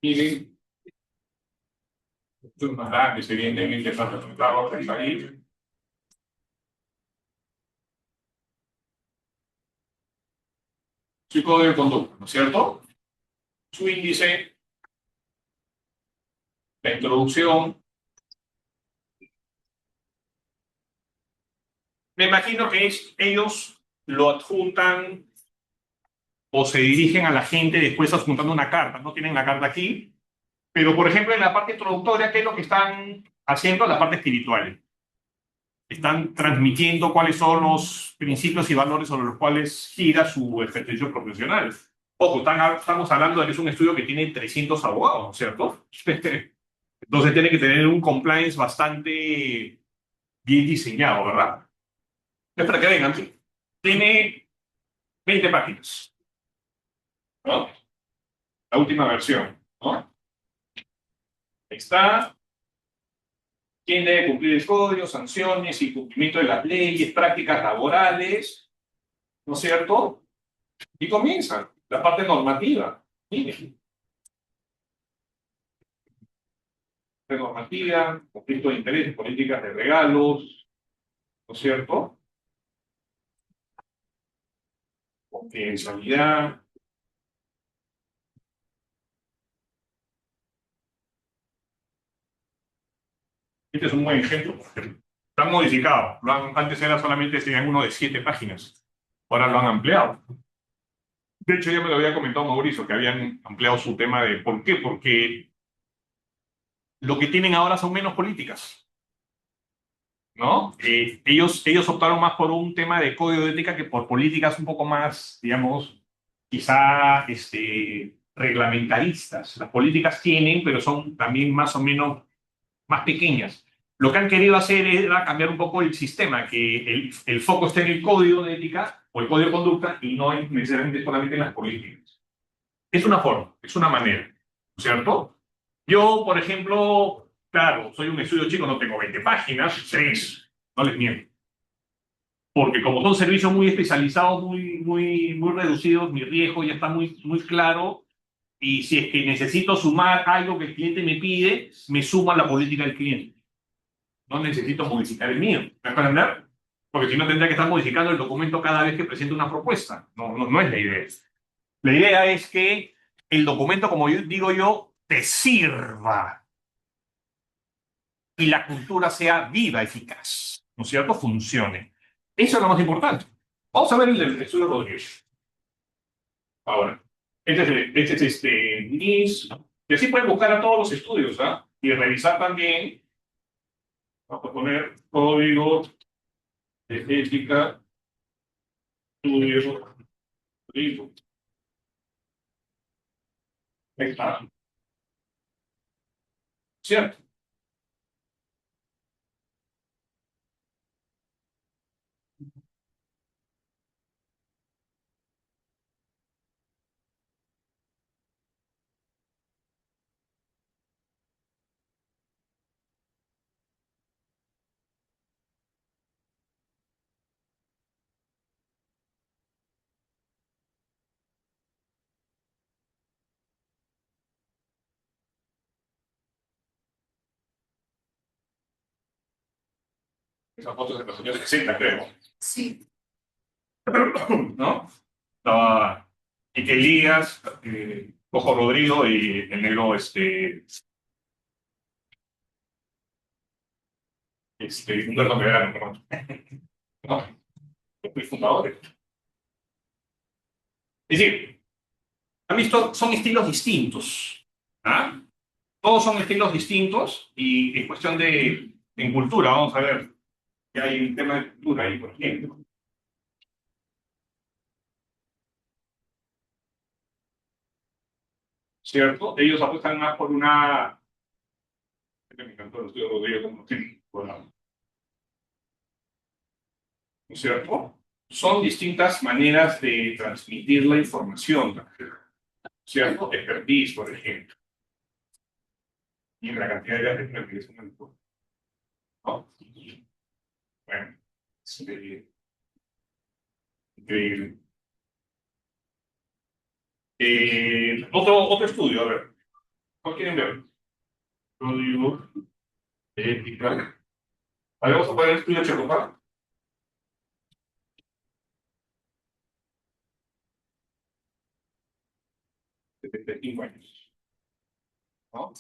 Miren, esto es más grande, evidentemente, para resultados del país. Su código de conducta, ¿no es cierto? Su índice, la introducción. Me imagino que ellos lo adjuntan o se dirigen a la gente después adjuntando una carta. ¿No tienen la carta aquí? Pero, por ejemplo, en la parte introductoria, ¿qué es lo que están haciendo? La parte espiritual. Están transmitiendo cuáles son los principios y valores sobre los cuales gira su ejercicio profesional. Ojo, estamos hablando de que es un estudio que tiene 300 abogados, ¿no es cierto? Entonces tiene que tener un compliance bastante bien diseñado, ¿verdad? Es para que vengan, sí. Tiene 20 páginas, ¿no? La última versión, ¿no? Ahí está. ¿Quién debe cumplir el código? Sanciones, incumplimiento de las leyes, prácticas laborales, ¿no es cierto? Y comienza la parte normativa. Mire, de normativa, conflicto de intereses, políticas de regalos, ¿no es cierto? Confidencialidad. Este es un buen ejemplo, porque están modificados. Antes era solamente, tenían uno de 7 páginas. Ahora lo han ampliado. De hecho, ya me lo había comentado Mauricio, que habían ampliado su tema de ¿por qué? Porque lo que tienen ahora son menos políticas, ¿no? Ellos optaron más por un tema de código de ética que por políticas un poco más, digamos, quizá reglamentaristas. Las políticas tienen, pero son también más o menos más pequeñas. Lo que han querido hacer era cambiar un poco el sistema, que el foco esté en el código de ética o el código de conducta y no necesariamente solamente en las políticas. Es una forma, es una manera, ¿no es cierto? Yo, por ejemplo, claro, soy un estudio chico, no tengo 20 páginas, 6, no les miento. Porque como son servicios muy especializados, muy reducidos, mi riesgo ya está muy claro. Y si es que necesito sumar algo que el cliente me pide, me sumo a la política del cliente. No necesito modificar el mío. ¿Me vas a entender? Porque si no tendría que estar modificando el documento cada vez que presento una propuesta. No es la idea. La idea es que el documento, como yo digo yo, te sirva y la cultura sea viva, eficaz, ¿no es cierto? Funcione. Eso es lo más importante. Vamos a ver el del estudio Rodríguez. Ahora, NIS, y así pueden buscar a todos los estudios, ¿ah? Y revisar también, vamos a poner código de ética, estudio, Rodrigo. Ahí está, ¿cierto? Esa foto es de los años 60, creo. Sí. ¿No? Estaba Quique Elías, Cojo Rodrigo y el negro, Humberto Medrano, perdón. ¿No? Los fundadores. Es decir, han visto, son estilos distintos. ¿Ah? Todos son estilos distintos y es cuestión de, en cultura, vamos a ver, que hay un tema de cultura ahí, por ejemplo. ¿Cierto? Ellos apuestan más por una... Me encantó el estudio de Rodrigo como que, bueno, ¿no es cierto? Son distintas maneras de transmitir la información, ¿cierto? Expertise, por ejemplo, y en la cantidad de expertise que es un ¿no? Bueno, es increíble. Otro estudio, a ver, ¿cuál quieren ver? Estudio de ética. A ver, vamos a poner el estudio de Checopar. 75 años, ¿no?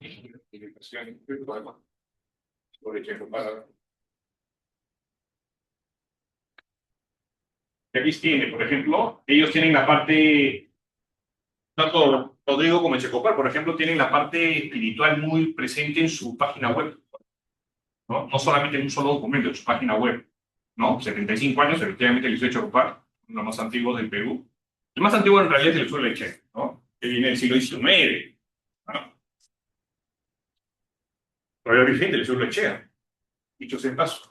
Investigación, Por ejemplo, y aquí tiene, por ejemplo, ellos tienen la parte, tanto Rodrigo como Echecopar, por ejemplo, tienen la parte espiritual muy presente en su página web, ¿no? No solamente en un solo documento, en su página web, ¿no? 75 años, efectivamente, el Liceo Echecopar, uno de los más antiguos del Perú. El más antiguo en realidad es el Liceo Leche, ¿no? Que viene del siglo XIX, ¿no? Todavía vigente el Liceo Lechea, dicho sea en paso.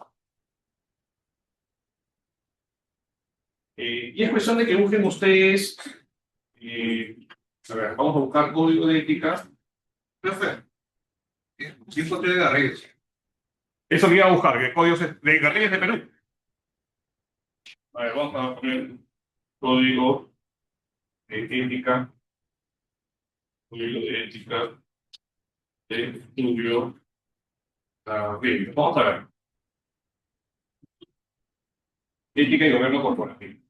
Y es cuestión de que busquen ustedes, a ver, vamos a buscar código de ética. Perfecto. Ciento de Garrigues. Eso que iba a buscar, que códigos de Garrigues de Perú. A ver, vamos a poner código de ética. Código de ética de estudio. Bien, vamos a ver. Ética y gobierno corporativo.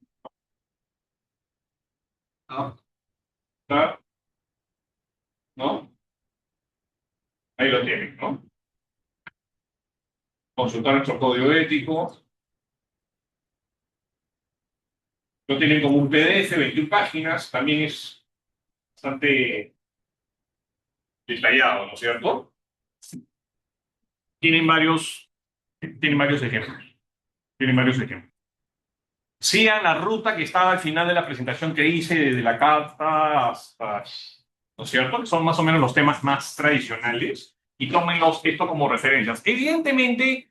Está, ¿no? Ahí lo tienen, ¿no? Consultar nuestro código ético. Lo tienen como un PDF, 21 páginas. También es bastante detallado, ¿no es cierto? Tienen varios ejemplos. Tienen varios ejemplos. Sigan la ruta que estaba al final de la presentación que hice, desde la carta hasta, ¿no es cierto? Que son más o menos los temas más tradicionales y tómenlos esto como referencias. Evidentemente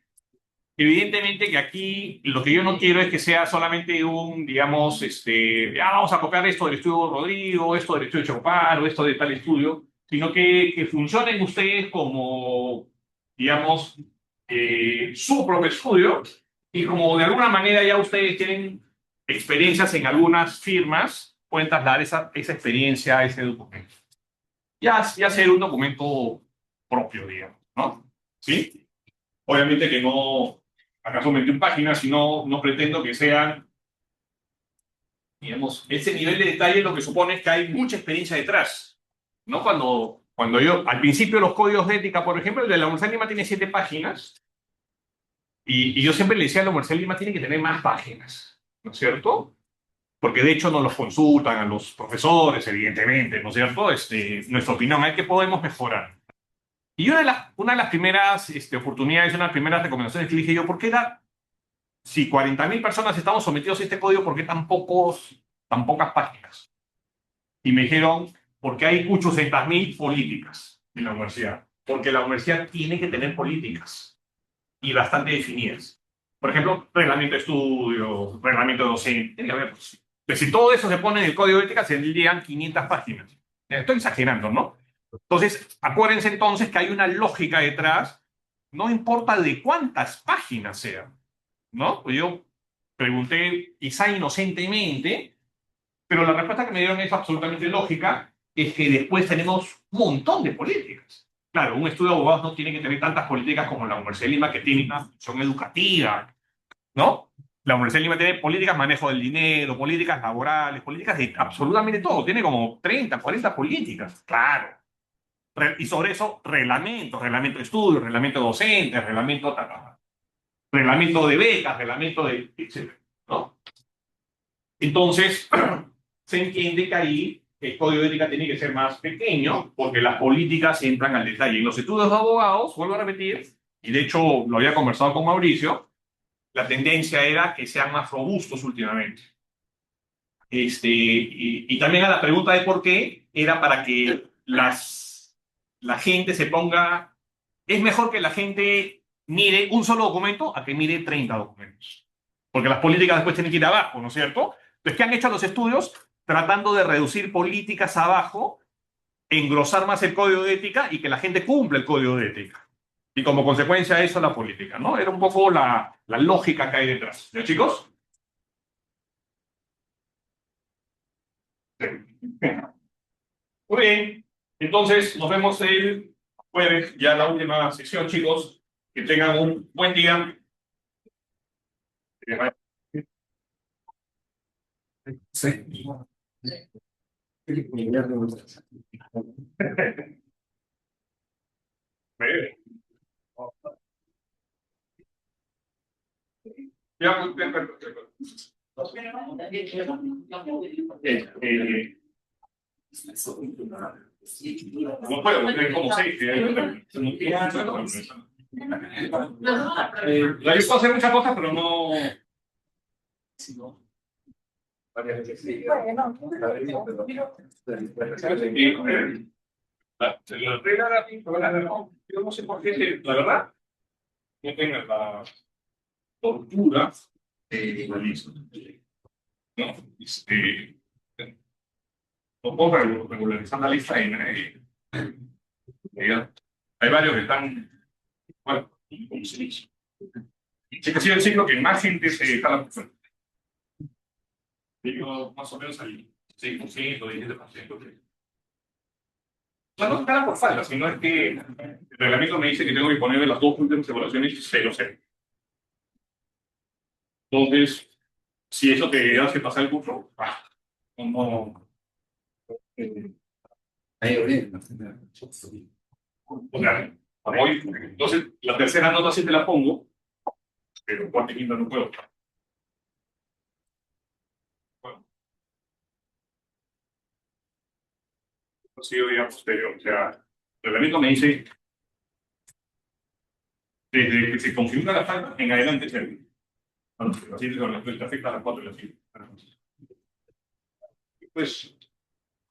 que aquí lo que yo no quiero es que sea solamente un, digamos, vamos a copiar esto del estudio de Rodrigo, esto del estudio de Chopin o esto de tal estudio, sino que funcionen ustedes como, digamos, su propio estudio y como de alguna manera ya ustedes tienen experiencias en algunas firmas, pueden trasladar esa experiencia a ese documento. Ya hacer un documento propio, digamos, ¿no? ¿Sí? Obviamente que no, acaso 21 páginas, sino no pretendo que sean, digamos, ese nivel de detalle lo que supone es que hay mucha experiencia detrás, ¿no? Cuando yo, al principio los códigos de ética, por ejemplo, el de la Universidad de Lima tiene 7 páginas, y yo siempre le decía a la Universidad de Lima tiene que tener más páginas, ¿no es cierto? Porque de hecho nos los consultan a los profesores, evidentemente, ¿no es cierto? Nuestra opinión, hay que podemos mejorar. Y una de las primeras oportunidades, una de las primeras recomendaciones que le dije yo, ¿por qué dar? Si 40.000 personas estamos sometidos a este código, ¿por qué tan pocas páginas? Y me dijeron, porque hay 800.000 políticas en la universidad. Porque la universidad tiene que tener políticas y bastante definidas. Por ejemplo, reglamento de estudio, reglamento de docente. Tiene que haber. Pues, si todo eso se pone en el código de ética, se llegan 500 páginas. Estoy exagerando, ¿no? Entonces, acuérdense entonces que hay una lógica detrás, no importa de cuántas páginas sean, ¿no? Pues yo pregunté, quizá inocentemente, pero la respuesta que me dieron es absolutamente lógica, es que después tenemos un montón de políticas. Claro, un estudio de abogados no tiene que tener tantas políticas como la Universidad de Lima, que tiene una función educativa, ¿no? La Universidad de Lima tiene políticas, manejo del dinero, políticas laborales, políticas de absolutamente todo. Tiene como 30, 40 políticas, claro. Y sobre eso, reglamento de estudio, reglamento de docentes, reglamento de becas, reglamento de, etc., ¿no? Entonces, se entiende que ahí el código de ética tiene que ser más pequeño porque las políticas entran al detalle. En los estudios de abogados, vuelvo a repetir, y de hecho lo había conversado con Mauricio, la tendencia era que sean más robustos últimamente. Y también a la pregunta de por qué, era para que la gente se ponga... Es mejor que la gente mire un solo documento a que mire 30 documentos. Porque las políticas después tienen que ir abajo, ¿no es cierto? Entonces, ¿qué han hecho los estudios? Tratando de reducir políticas abajo, engrosar más el código de ética y que la gente cumpla el código de ética. Y como consecuencia de eso, la política, ¿no? Era un poco la lógica que hay detrás. ¿Ya, chicos? Sí. Muy bien. Entonces, nos vemos el jueves, ya la última sesión, chicos. Que tengan un buen día. Sí. Breve. Ya, no puedo, porque hay como 6. Yo puedo hacer muchas cosas, pero no. La regla de la pintura, yo no sé por qué, la verdad, no tengo la tortura de la lista. ¿No? No puedo regularizar la lista hay varios que están, bueno, como se dice. Sí que ha sido el ciclo que más gente se está la persona. Digo, más o menos al 6%, 17%. No, no es nada por falta, sino es que el reglamento me dice que tengo que ponerle las dos últimas evaluaciones 0-0. Entonces, si eso te hace pasar el curso, no. O sea, entonces, la tercera nota sí te la pongo, pero cuarta y quinta no puedo. Bueno, ha sido día posterior. O sea, el reglamento me dice, desde que se configura la falta, en adelante se ve. Así te afecta a las 4 y las 5. Pues,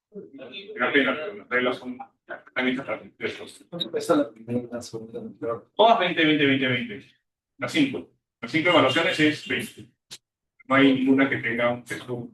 una pena, pero las reglas son tan hechas para estos. Esta es la primera, la segunda, la tercera. Todas 20, 20, 20, 20. Las 5. Las 5 evaluaciones es 20. No hay ninguna que tenga un peso